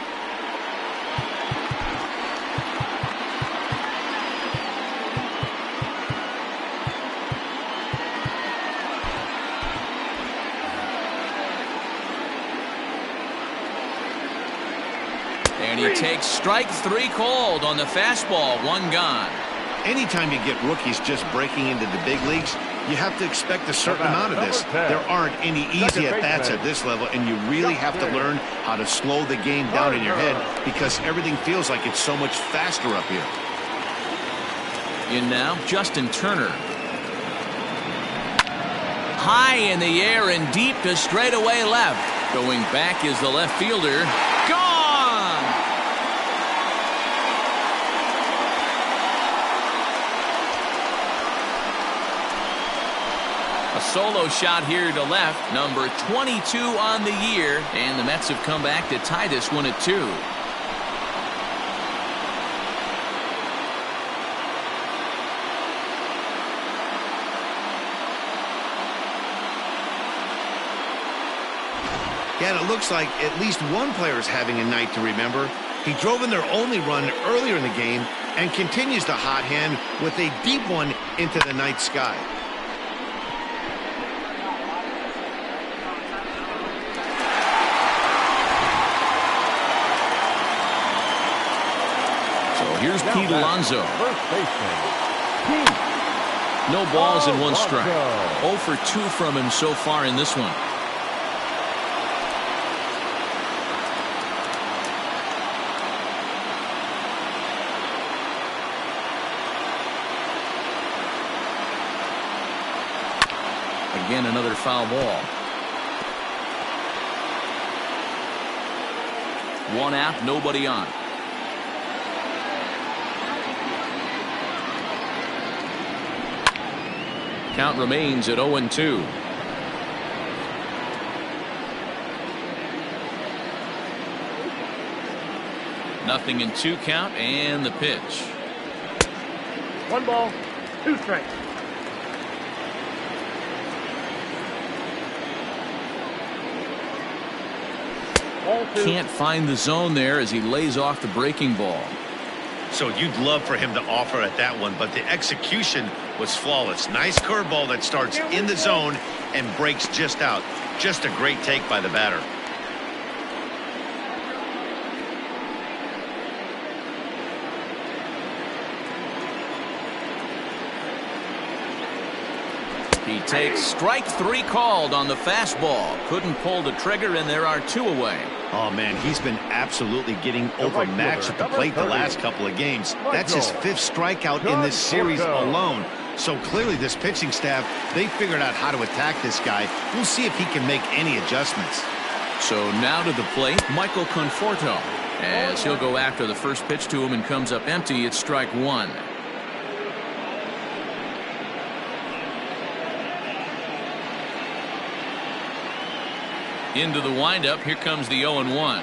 And he takes strike 3 called on the fastball. 1 gone. Anytime you get rookies just breaking into the big leagues, you have to expect a certain amount of this. There aren't any easy at-bats at this level, and you really have to learn how to slow the game down in your head because everything feels like it's so much faster up here. In now, Justin Turner. High in the air and deep to straightaway left. Going back is the left fielder. Gone! A solo shot here to left, number 22 on the year, and the Mets have come back to tie this one at 2. Yeah, and it looks like at least one player is having a night to remember. He drove in their only run earlier in the game and continues the hot hand with a deep one into the night sky. Here's Pete Alonso. First baseman, Pete. No balls and 1 strike. 0 for 2 from him so far in this one. Again, another foul ball. 1 out, nobody on. Count remains at 0-2. Nothing in 2 count, and the pitch. 1 ball, 2 strikes. Ball 2. Can't find the zone there as he lays off the breaking ball. So you'd love for him to offer at that one, but the execution was flawless. Nice curveball that starts in the zone and breaks just out. Just a great take by the batter. He takes strike 3 called on the fastball. Couldn't pull the trigger, and there are 2 away. Oh, man, he's been absolutely getting overmatched at the plate the last couple of games. That's his 5th strikeout in this series alone. So clearly this pitching staff, they figured out how to attack this guy. We'll see if he can make any adjustments. So now to the plate, Michael Conforto. As he'll go after the first pitch to him and comes up empty, it's strike 1. Into the windup, here comes the 0-1.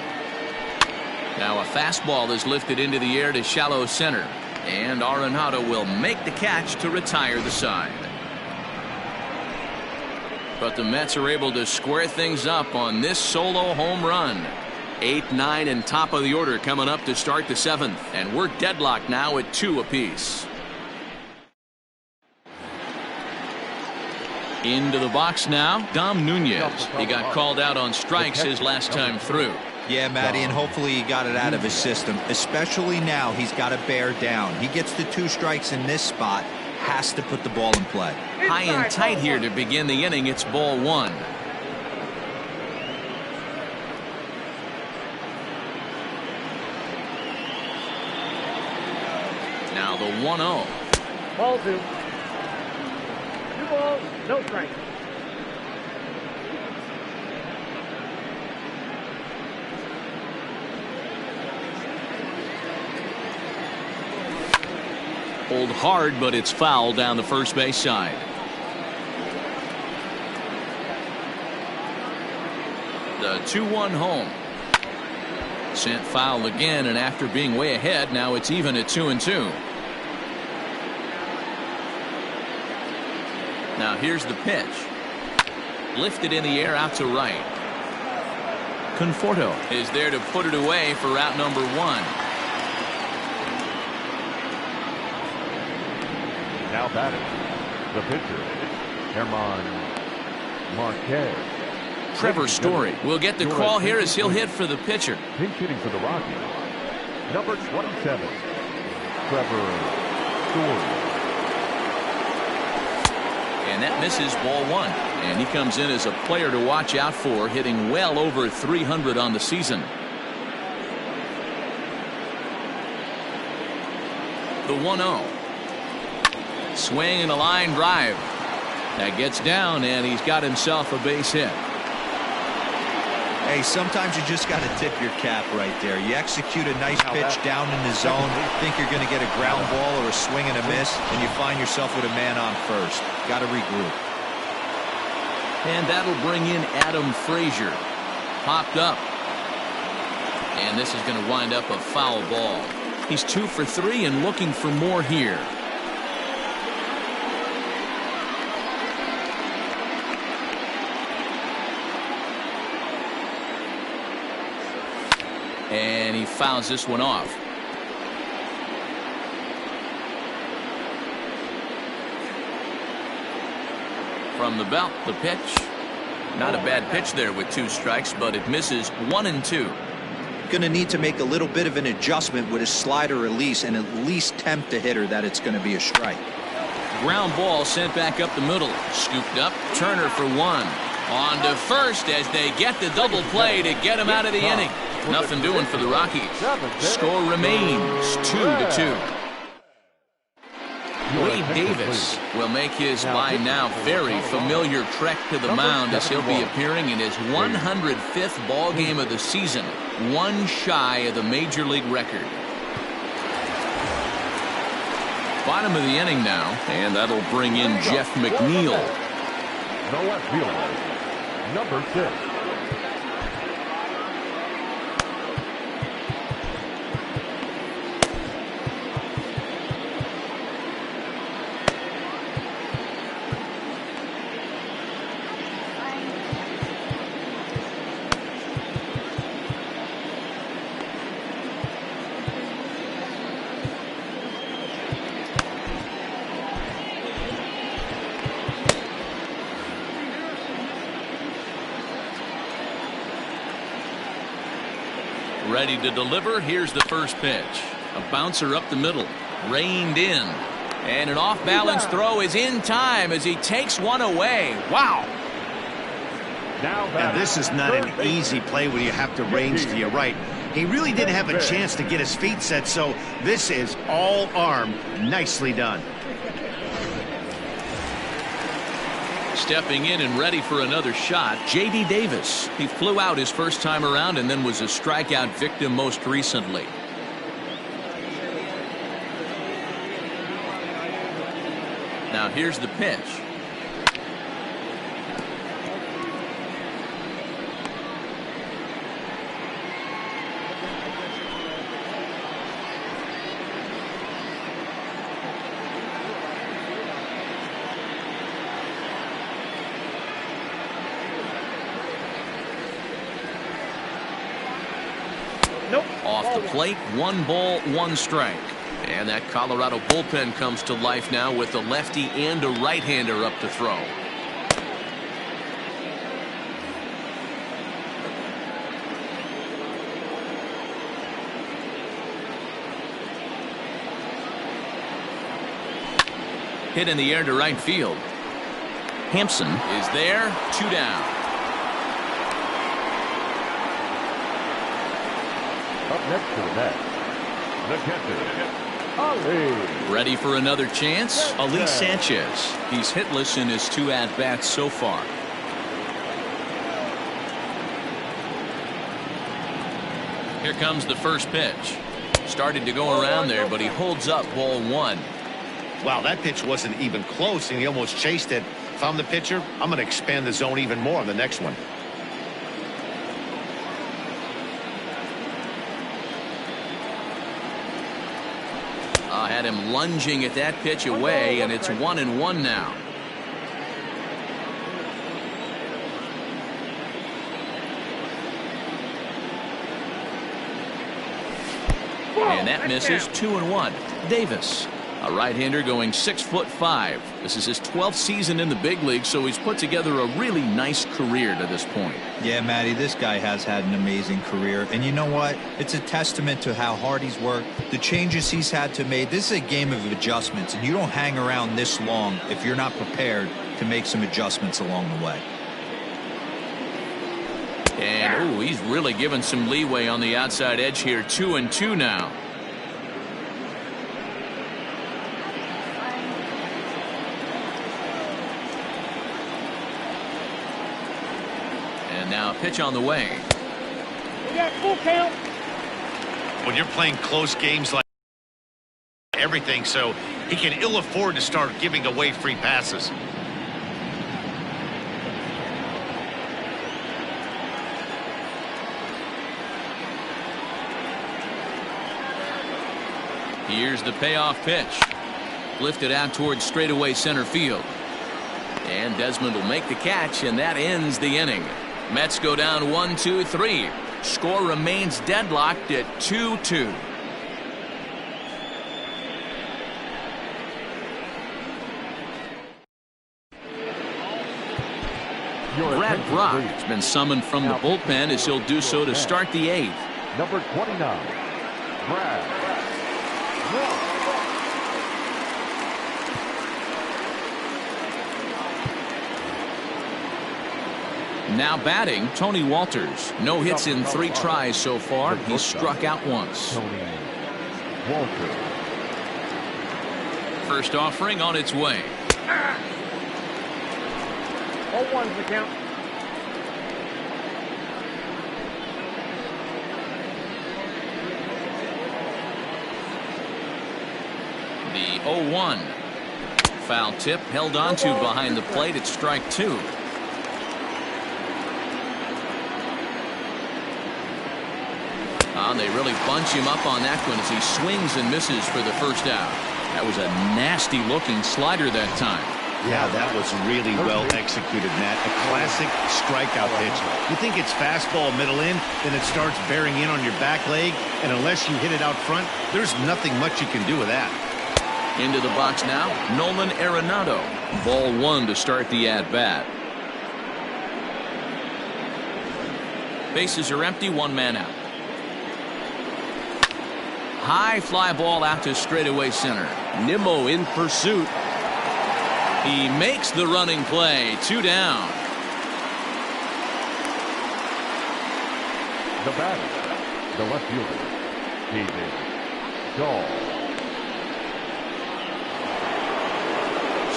Now a fastball is lifted into the air to shallow center. And Arenado will make the catch to retire the side. But the Mets are able to square things up on this solo home run. 8, 9, and top of the order coming up to start the 7th. And we're deadlocked now at 2 apiece. Into the box now, Dom Nunez. He got called out on strikes his last time through. Yeah, Matty, and hopefully he got it out of his system. Especially now, he's got to bear down. He gets the 2 strikes in this spot, has to put the ball in play. High and tight here to begin the inning. It's ball 1. Now the 1-0. Ball 2. 2 balls, no strikes. Pulled hard, but it's foul down the first base side. The 2-1 home. Sent foul again, and after being way ahead, now it's even at 2-2. Now here's the pitch. Lifted in the air out to right. Conforto is there to put it away for out number 1. Now batting, the pitcher, Herman Marquez. Trevor Story will get the call here as he'll hit for the pitcher. Pinch hitting for the Rockies, number 27, Trevor Story. And that misses, ball 1. And he comes in as a player to watch out for, hitting well over 300 on the season. The 1-0. Swing and a line drive. That gets down, and he's got himself a base hit. Hey, sometimes you just got to tip your cap right there. You execute a nice pitch down in the zone, think you're going to get a ground ball or a swing and a miss, and you find yourself with a man on first. Got to regroup. And that'll bring in Adam Frazier. Popped up. And this is going to wind up a foul ball. He's 2 for 3 and looking for more here. And he fouls this one off. From the belt, the pitch. Not a bad pitch there with 2 strikes, but it misses 1 and 2. Going to need to make a little bit of an adjustment with his slider release and at least tempt the hitter that it's going to be a strike. Ground ball sent back up the middle. Scooped up. Turner for 1. On to first as they get the double play to get him out of the inning. Nothing doing for the Rockies. Score remains 2-2. Wade Davis will make his by now very familiar trek to the mound as he'll be appearing in his 105th ball game of the season, 1 shy of the major league record. Bottom of the inning now, and that'll bring in Jeff McNeil. The left fielder, number 6. Ready to deliver. Here's the first pitch. A bouncer up the middle. Reined in. And an off-balance throw is in time as he takes one away. Wow. And this is not an easy play when you have to range to your right. He really didn't have a chance to get his feet set, so this is all arm. Nicely done. Stepping in and ready for another shot, J.D. Davis. He flew out his first time around and then was a strikeout victim most recently. Now here's the pitch. Off the plate, 1 ball, 1 strike. And that Colorado bullpen comes to life now with a lefty and a right-hander up to throw. Hit in the air to right field. Hampson is there, 2 down. Up next to the net, the catcher, Ready for another chance? Ali Sanchez. He's hitless in his 2 at-bats so far. Here comes the first pitch. Started to go around there, but he holds up ball 1. Wow, that pitch wasn't even close, and he almost chased it. If I'm the pitcher, I'm going to expand the zone even more on the next one. Had him lunging at that pitch away, and it's 1-1 now. And that misses. 2-1. Davis, a right-hander going 6'5". This is his 12th season in the big league, so he's put together a really nice career to this point. Yeah, Matty, this guy has had an amazing career. And you know what? It's a testament to how hard he's worked, the changes he's had to make. This is a game of adjustments, and you don't hang around this long if you're not prepared to make some adjustments along the way. And, ooh, he's really given some leeway on the outside edge here. 2-2 now. Now pitch on the way. We got full count. When you're playing close games like everything, so he can ill afford to start giving away free passes. Here's the payoff pitch. Lifted out towards straightaway center field. And Desmond will make the catch, and that ends the inning. Mets go down 1-2-3. Score remains deadlocked at 2-2. Brad Brock has been summoned from the bullpen as he'll do so to start the 8th. Number 29, Brad Brock. Now batting, Tony Walters. No hits in 3 tries so far. He's struck out once. Tony Walters. First offering on its way. 0-1's the count. The 0-1. Foul tip held onto behind the plate at strike 2. They really bunch him up on that one as he swings and misses for the first out. That was a nasty looking slider that time. Yeah, that was really well executed, Matt. A classic strikeout pitch. You think it's fastball middle in, then it starts bearing in on your back leg, and unless you hit it out front, there's nothing much you can do with that. Into the box now, Nolan Arenado. Ball 1 to start the at-bat. Bases are empty, 1 man out. High fly ball out to straightaway center. Nimmo in pursuit. He makes the running play. 2 down. The batter, the left fielder, David Dahl.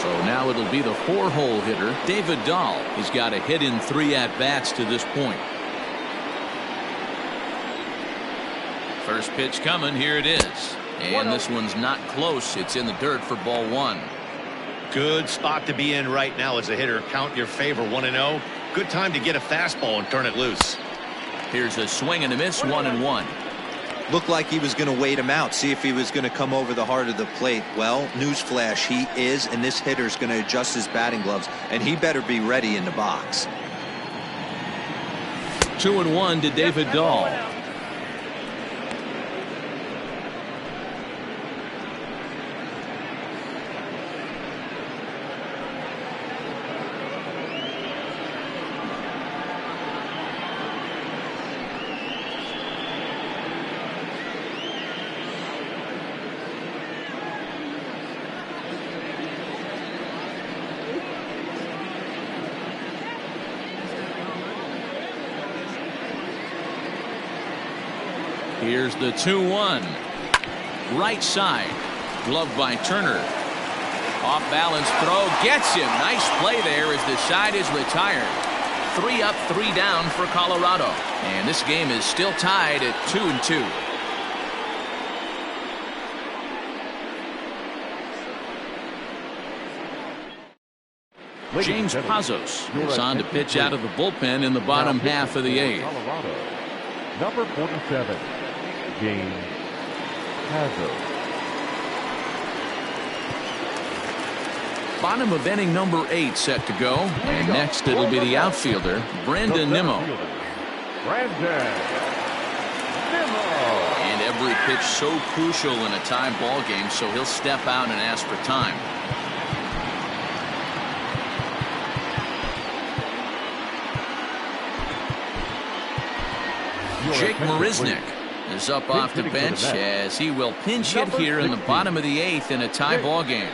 So now it'll be the 4-hole hitter, David Dahl. He's got a hit in 3 at-bats to this point. First pitch coming. Here it is. And this one's not close. It's in the dirt for ball 1. Good spot to be in right now as a hitter. Count your favor. 1-0. Good time to get a fastball and turn it loose. Here's a swing and a miss. 1-1. Looked like he was going to wait him out, see if he was going to come over the heart of the plate. Well, newsflash, he is, and this hitter's going to adjust his batting gloves, and he better be ready in the box. 2-1 to David Dahl. Here's the 2-1. Right side. Gloved by Turner. Off balance throw. Gets him. Nice play there as the side is retired. 3 up, 3 down for Colorado. And this game is still tied at 2-2. James Pazos is on to pitch out of the bullpen in the bottom half of the eighth. Colorado, number 47, James Pazos. Bottom of inning number 8 set to go. And next it'll be the outfielder, Brandon Nimmo. Brandon Nimmo. And every pitch so crucial in a tie ball game, so he'll step out and ask for time. Jake Marisnick is up off the bench as he will pinch hit here in the bottom of the 8th in a tie ball game.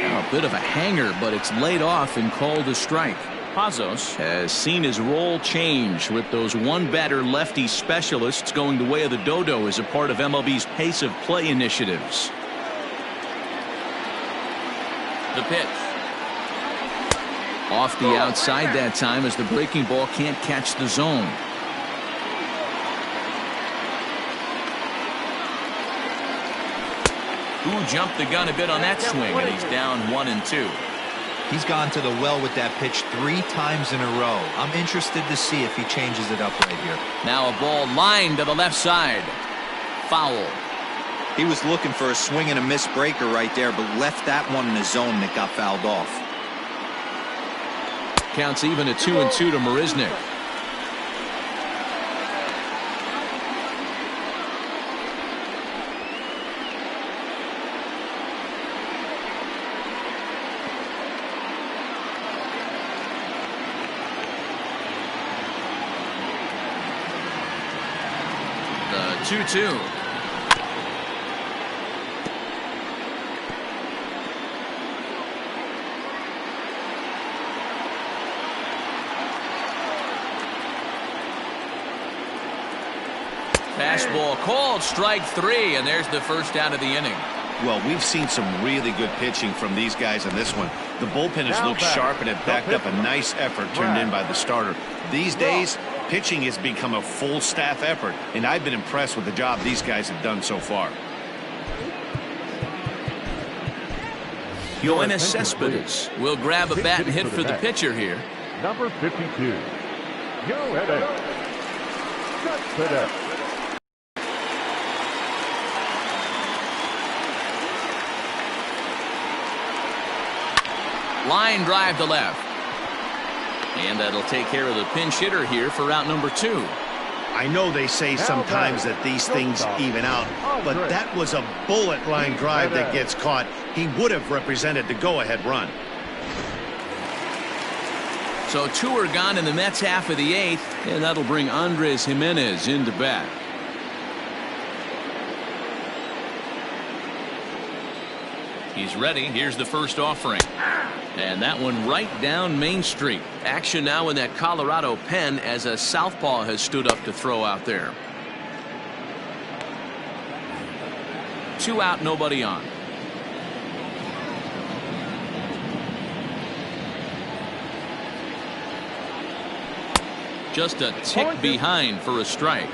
A bit of a hanger, but it's laid off and called a strike. Pazos has seen his role change with those one-batter lefty specialists going the way of the dodo as a part of MLB's pace of play initiatives. The pitch. Off the outside that time as the breaking ball can't catch the zone. Who jumped the gun a bit on that swing, and he's down 1-2. He's gone to the well with that pitch 3 times in a row. I'm interested to see if he changes it up right here. Now a ball lined to the left side. Foul. He was looking for a swing and a miss breaker right there, but left that one in the zone that got fouled off. Counts even at 2-2 to Marisnick. The 2-2. Fastball called, strike 3, and there's the first out of the inning. Well, we've seen some really good pitching from these guys in this one. The bullpen has looked sharp and it backed up a nice effort turned in by the starter. These days, pitching has become a full staff effort, and I've been impressed with the job these guys have done so far. Yoenis Cespedes will grab a bat and hit for the pitcher here. Number 52, Yoenis Cespedes. Line drive to left. And that'll take care of the pinch hitter here for out number 2. I know they say sometimes that these things even out, but that was a bullet line drive that gets caught. He would have represented the go-ahead run. So 2 are gone in the Mets half of the 8th, and that'll bring Andres Jimenez into bat. He's ready. Here's the first offering. And that one right down Main Street. Action now in that Colorado pen as a southpaw has stood up to throw out there. 2 out, nobody on. Just a tick behind for a strike.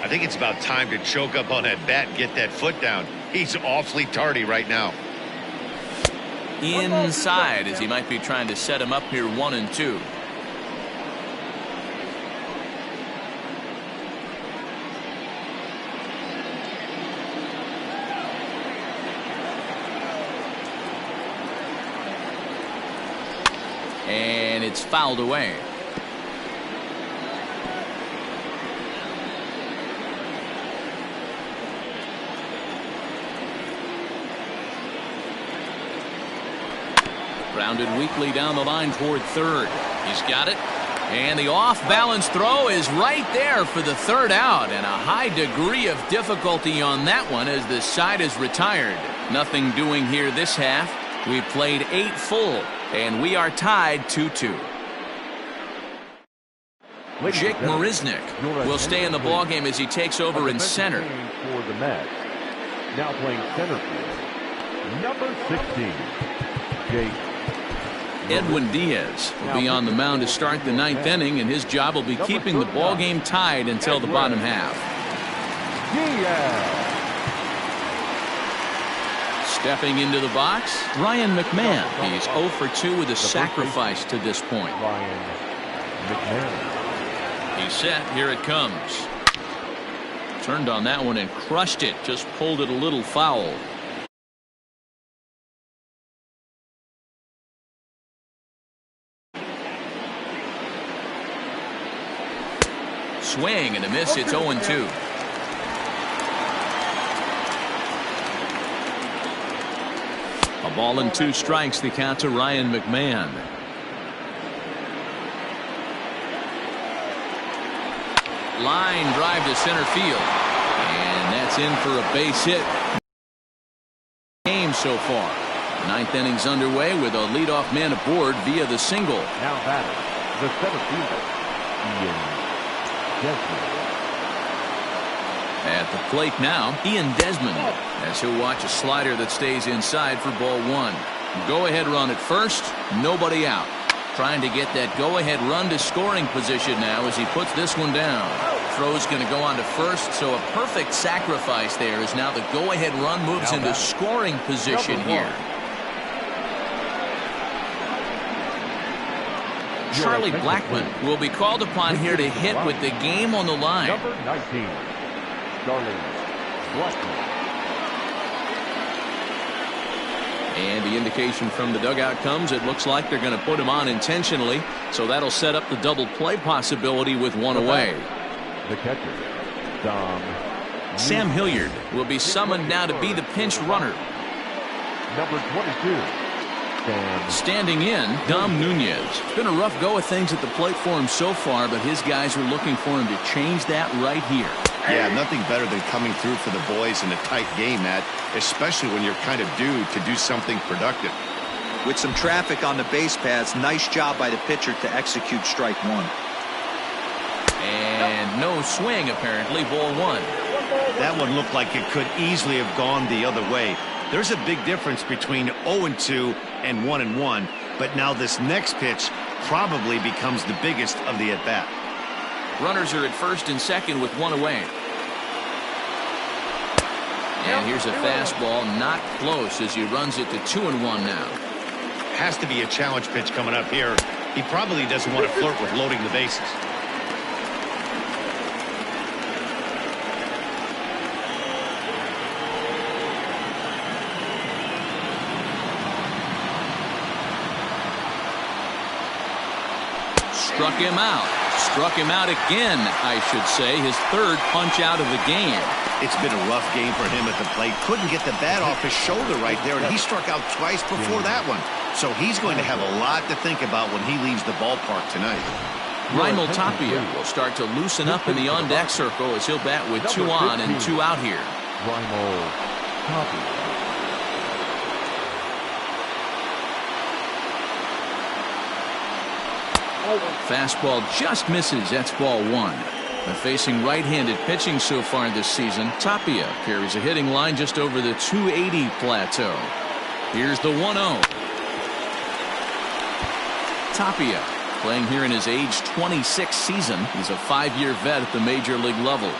I think it's about time to choke up on that bat and get that foot down. He's awfully tardy right now. Inside as he might be trying to set him up here 1-2. And it's fouled away. Grounded weakly down the line toward third. He's got it. And the off-balance throw is right there for the third out. And a high degree of difficulty on that one as the side is retired. Nothing doing here this half. We've played 8 full. And we are tied 2-2. Jake Marisnick will stay in the ballgame as he takes over in center. For the Mets. Now playing center field, number 16, Jake. Edwin Diaz will be on the mound to start the 9th inning, and his job will be keeping the ball game tied until the bottom half. Diaz. Stepping into the box, Ryan McMahon. He's 0 for 2 with a sacrifice to this point. Ryan McMahon. He's set. Here it comes. Turned on that one and crushed it. Just pulled it a little foul. Swing and a miss. It's 0-2. A ball and 2 strikes. The count to Ryan McMahon. Line drive to center field. And that's in for a base hit. Game so far. Ninth inning's underway with a leadoff man aboard via the single. Now batting, the center fielder, Ian Desmond. At the plate now, Ian Desmond, as he'll watch a slider that stays inside for ball 1. Go-ahead run at first, nobody out. Trying to get that go-ahead run to scoring position now as he puts this one down. Throw's going to go on to first, so a perfect sacrifice there as now the go-ahead run moves into scoring position here. Charlie Blackmon will be called upon here to hit with the game on the line. Number 19, Charlie Blackmon. And the indication from the dugout comes, it looks like they're going to put him on intentionally, so that'll set up the double play possibility with one away. The catcher, Dom. Sam Hilliard will be summoned now to be the pinch runner. Number 22, standing in, Dom Nunez. It's been a rough go of things at the plate for him so far, but his guys are looking for him to change that right here. Yeah, nothing better than coming through for the boys in a tight game, Matt, especially when you're kind of due to do something productive. With some traffic on the base paths, nice job by the pitcher to execute strike 1. And no swing, apparently, ball 1. That one looked like it could easily have gone the other way. There's a big difference between 0-2 and 1-1, but now this next pitch probably becomes the biggest of the at-bat. Runners are at first and second with one away. And here's a fastball, not close as he runs it to 2-1 now. Has to be a challenge pitch coming up here. He probably doesn't want to flirt with loading the bases. Struck him out. Struck him out again, I should say. His third punch out of the game. It's been a rough game for him at the plate. Couldn't get the bat off his shoulder right there, and he struck out twice before that one. So he's going to have a lot to think about when he leaves the ballpark tonight. Raimel Tapia will start to loosen up in the on-deck circle as he'll bat with 2 on and 2 out here. Raimel Tapia. Fastball just misses. That's ball 1. But facing right-handed pitching so far this season, Tapia carries a hitting line just over the 280 plateau. Here's the 1-0. Tapia playing here in his age 26 season. He's a 5-year vet at the major league level.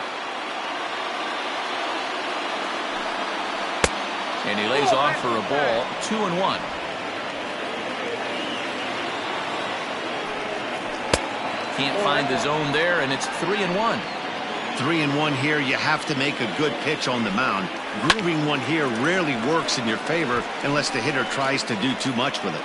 And he lays off for a ball, 2-1. Can't find the zone there, and it's 3-1. 3-1 here. You have to make a good pitch on the mound. Grooving one here rarely works in your favor unless the hitter tries to do too much with it.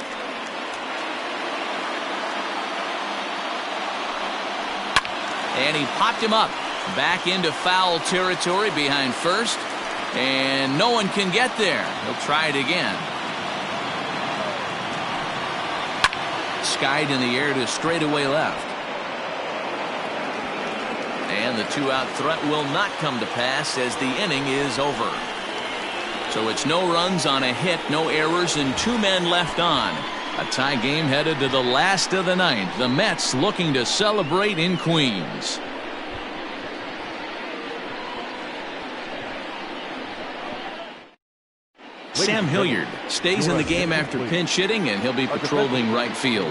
And he popped him up back into foul territory behind first, and no one can get there. He'll try it again. Skied in the air to straightaway left. And the 2-out threat will not come to pass as the inning is over. So it's no runs on a hit, no errors, and 2 men left on. A tie game headed to the last of the ninth. The Mets looking to celebrate in Queens. Sam Hilliard stays in the game after pinch hitting, and he'll be patrolling right field.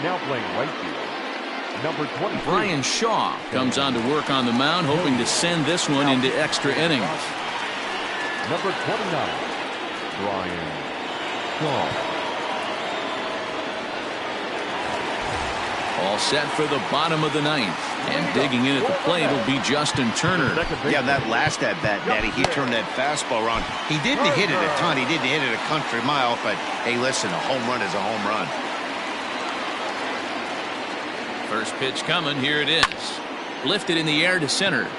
Now playing right field, Number 22. Brian Shaw comes on to work on the mound, hoping to send this one into extra innings. Number 29. Brian Shaw. All set for the bottom of the ninth. And digging in at the plate will be Justin Turner. Yeah, that last at-bat, Daddy, he turned that fastball around. He didn't hit it a ton. He didn't hit it a country mile. But, hey, listen, a home run is a home run. First pitch coming. Here it is. Lifted in the air to center.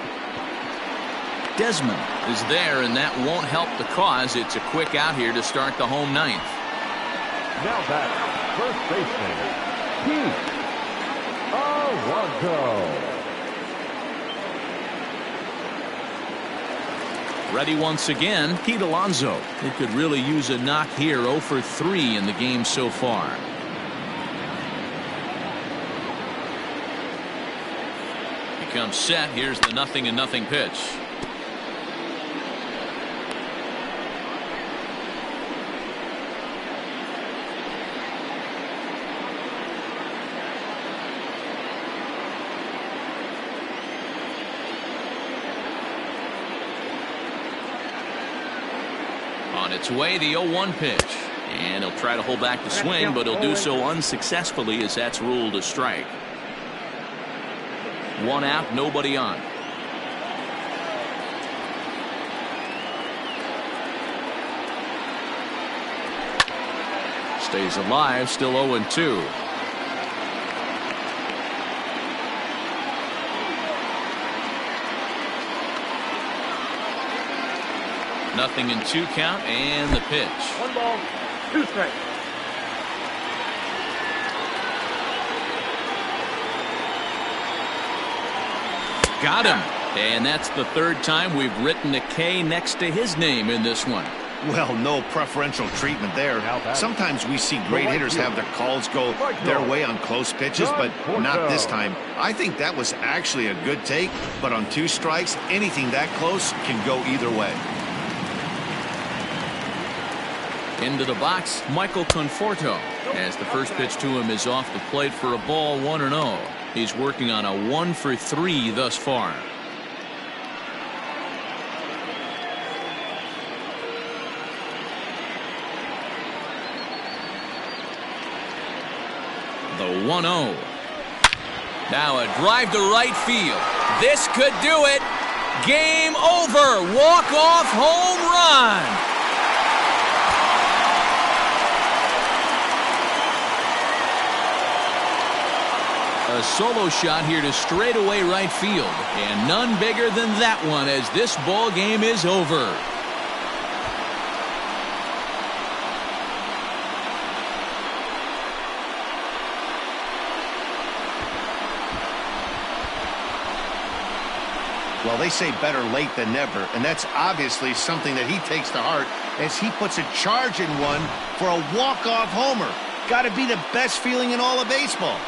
Desmond is there, and that won't help the cause. It's a quick out here to start the home ninth. Now back, first baseman, Pete Alonso. Ready once again, Pete Alonso. It could really use a knock here. 0 for 3 in the game so far. He comes set. Here's the 0-0 pitch. On its way, the 0-1 pitch. And he'll try to hold back the swing, but he'll do so unsuccessfully as that's ruled a strike. 1 out, nobody on. Stays alive, still 0-2. Nothing in 2 count, and the pitch. 1 ball, 2 strikes. Got him. And that's the 3rd time we've written a K next to his name in this one. Well, no preferential treatment there. Sometimes we see great hitters have their calls go their way on close pitches, but not this time. I think that was actually a good take, but on 2 strikes, anything that close can go either way. Into the box, Michael Conforto, as the first pitch to him is off the plate for a ball, 1-0. He's working on a 1 for 3 thus far. The 1-0. Now a drive to right field. This could do it. Game over. Walk-off home run. A solo shot here to straightaway right field, and none bigger than that one as this ball game is over. Well, they say better late than never, and that's obviously something that he takes to heart as he puts a charge in one for a walk-off homer. Got to be the best feeling in all of baseball.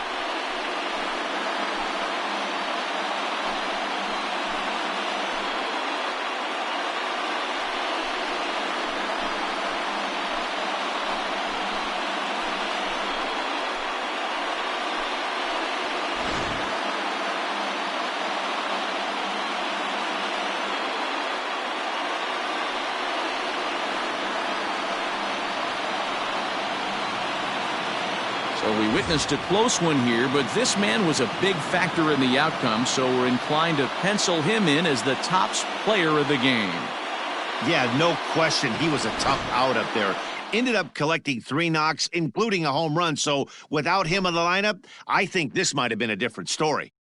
So we witnessed a close one here, but this man was a big factor in the outcome, so we're inclined to pencil him in as the top player of the game. Yeah, no question. He was a tough out up there. Ended up collecting 3 knocks, including a home run. So without him in the lineup, I think this might have been a different story.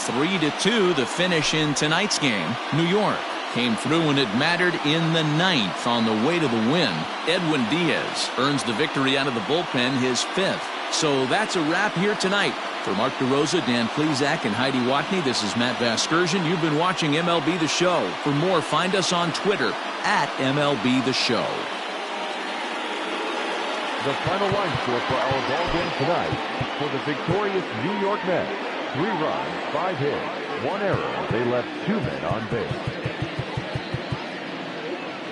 Three to 2, the finish in tonight's game. New York came through when it mattered in the 9th on the way to the win. Edwin Diaz earns the victory out of the bullpen, his 5th. So that's a wrap here tonight. For Mark DeRosa, Dan Plezak, and Heidi Watney, this is Matt Vasgersian. You've been watching MLB The Show. For more, find us on Twitter at MLB The Show. The final line score for our ball game tonight. For the victorious New York Mets, 3 runs, 5 hits, 1 error. They left 2 men on base.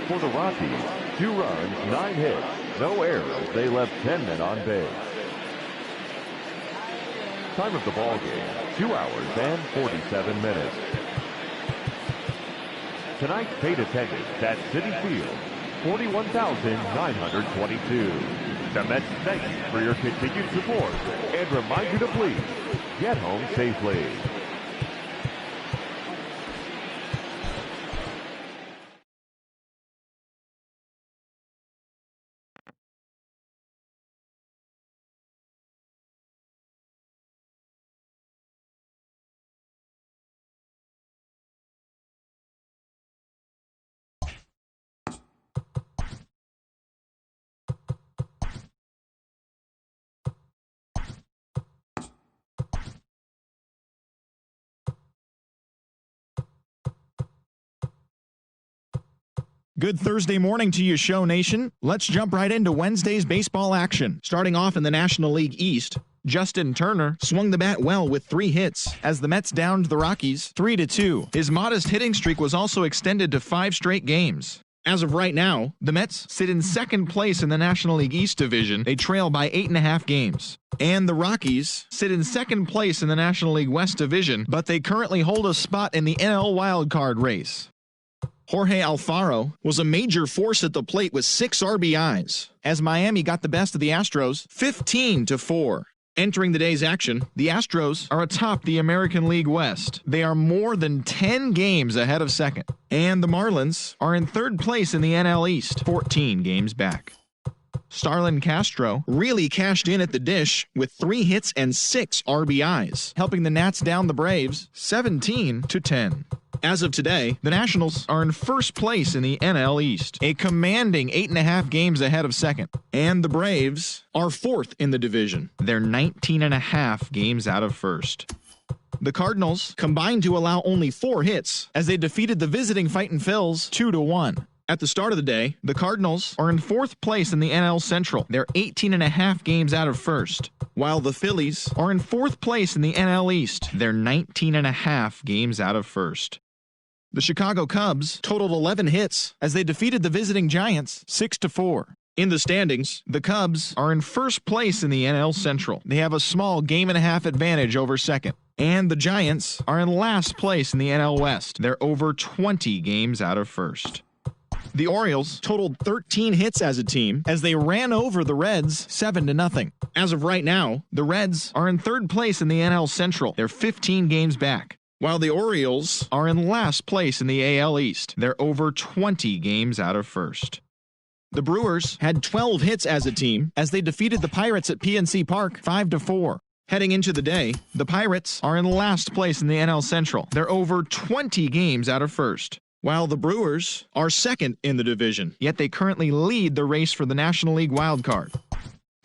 For the Rockies, 2 runs, 9 hits, no errors. They left 10 men on base. Time of the ball game, 2 hours and 47 minutes. Tonight's paid attendance at Citi Field, 41,922. The Mets thank you for your continued support and remind you to please get home safely. Good Thursday morning to you, Show Nation. Let's jump right into Wednesday's baseball action. Starting off in the National League East, Justin Turner swung the bat well with 3 hits as the Mets downed the Rockies 3-2. His modest hitting streak was also extended to 5 straight games. As of right now, the Mets sit in second place in the National League East division. They trail by 8.5 games. And the Rockies sit in second place in the National League West division, but they currently hold a spot in the NL wildcard race. Jorge Alfaro was a major force at the plate with 6 RBIs, as Miami got the best of the Astros 15-4. Entering the day's action, the Astros are atop the American League West. They are more than 10 games ahead of second. And the Marlins are in third place in the NL East, 14 games back. Starlin Castro really cashed in at the dish with 3 hits and 6 RBIs, helping the Nats down the Braves 17-10. As of today, the Nationals are in first place in the NL East, a commanding 8.5 games ahead of second. And the Braves are fourth in the division. They're 19.5 games out of first. The Cardinals combined to allow only 4 hits as they defeated the visiting Fightin' Phils 2-1. At the start of the day, the Cardinals are in fourth place in the NL Central. They're 18.5 games out of first, while the Phillies are in fourth place in the NL East. They're 19.5 games out of first. The Chicago Cubs totaled 11 hits as they defeated the visiting Giants 6-4. In the standings, the Cubs are in first place in the NL Central. They have a small game-and-a-half advantage over second. And the Giants are in last place in the NL West. They're over 20 games out of first. The Orioles totaled 13 hits as a team as they ran over the Reds 7-0. As of right now, the Reds are in third place in the NL Central. They're 15 games back, while the Orioles are in last place in the AL East. They're over 20 games out of first. The Brewers had 12 hits as a team as they defeated the Pirates at PNC Park 5-4. Heading into the day, the Pirates are in last place in the NL Central. They're over 20 games out of first, while the Brewers are second in the division, yet they currently lead the race for the National League wildcard.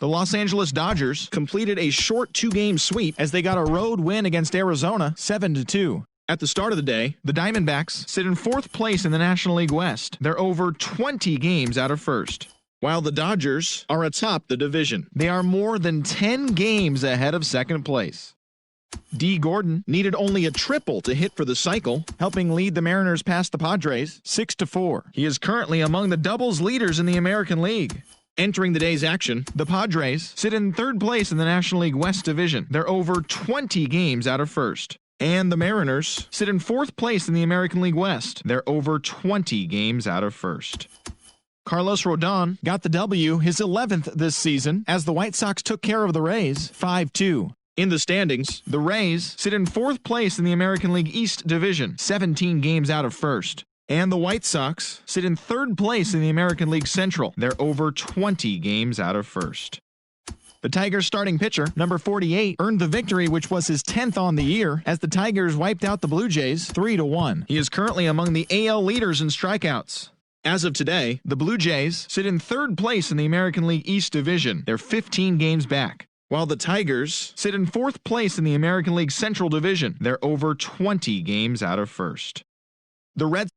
The Los Angeles Dodgers completed a short 2-game sweep as they got a road win against Arizona 7-2. At the start of the day, the Diamondbacks sit in fourth place in the National League West. They're over 20 games out of first, while the Dodgers are atop the division. They are more than 10 games ahead of second place. D. Gordon needed only a triple to hit for the cycle, helping lead the Mariners past the Padres 6-4. He is currently among the doubles leaders in the American League. Entering the day's action, the Padres sit in third place in the National League West division. They're over 20 games out of first. And the Mariners sit in fourth place in the American League West. They're over 20 games out of first. Carlos Rodon got the W, his 11th this season, as the White Sox took care of the Rays 5-2. In the standings, the Rays sit in fourth place in the American League East division, 17 games out of first. And the White Sox sit in third place in the American League Central. They're over 20 games out of first. The Tigers starting pitcher, number 48, earned the victory, which was his 10th on the year, as the Tigers wiped out the Blue Jays 3-1. He is currently among the AL leaders in strikeouts. As of today, the Blue Jays sit in third place in the American League East division. They're 15 games back. While the Tigers sit in 4th place in the American League Central Division, they're over 20 games out of first. The Reds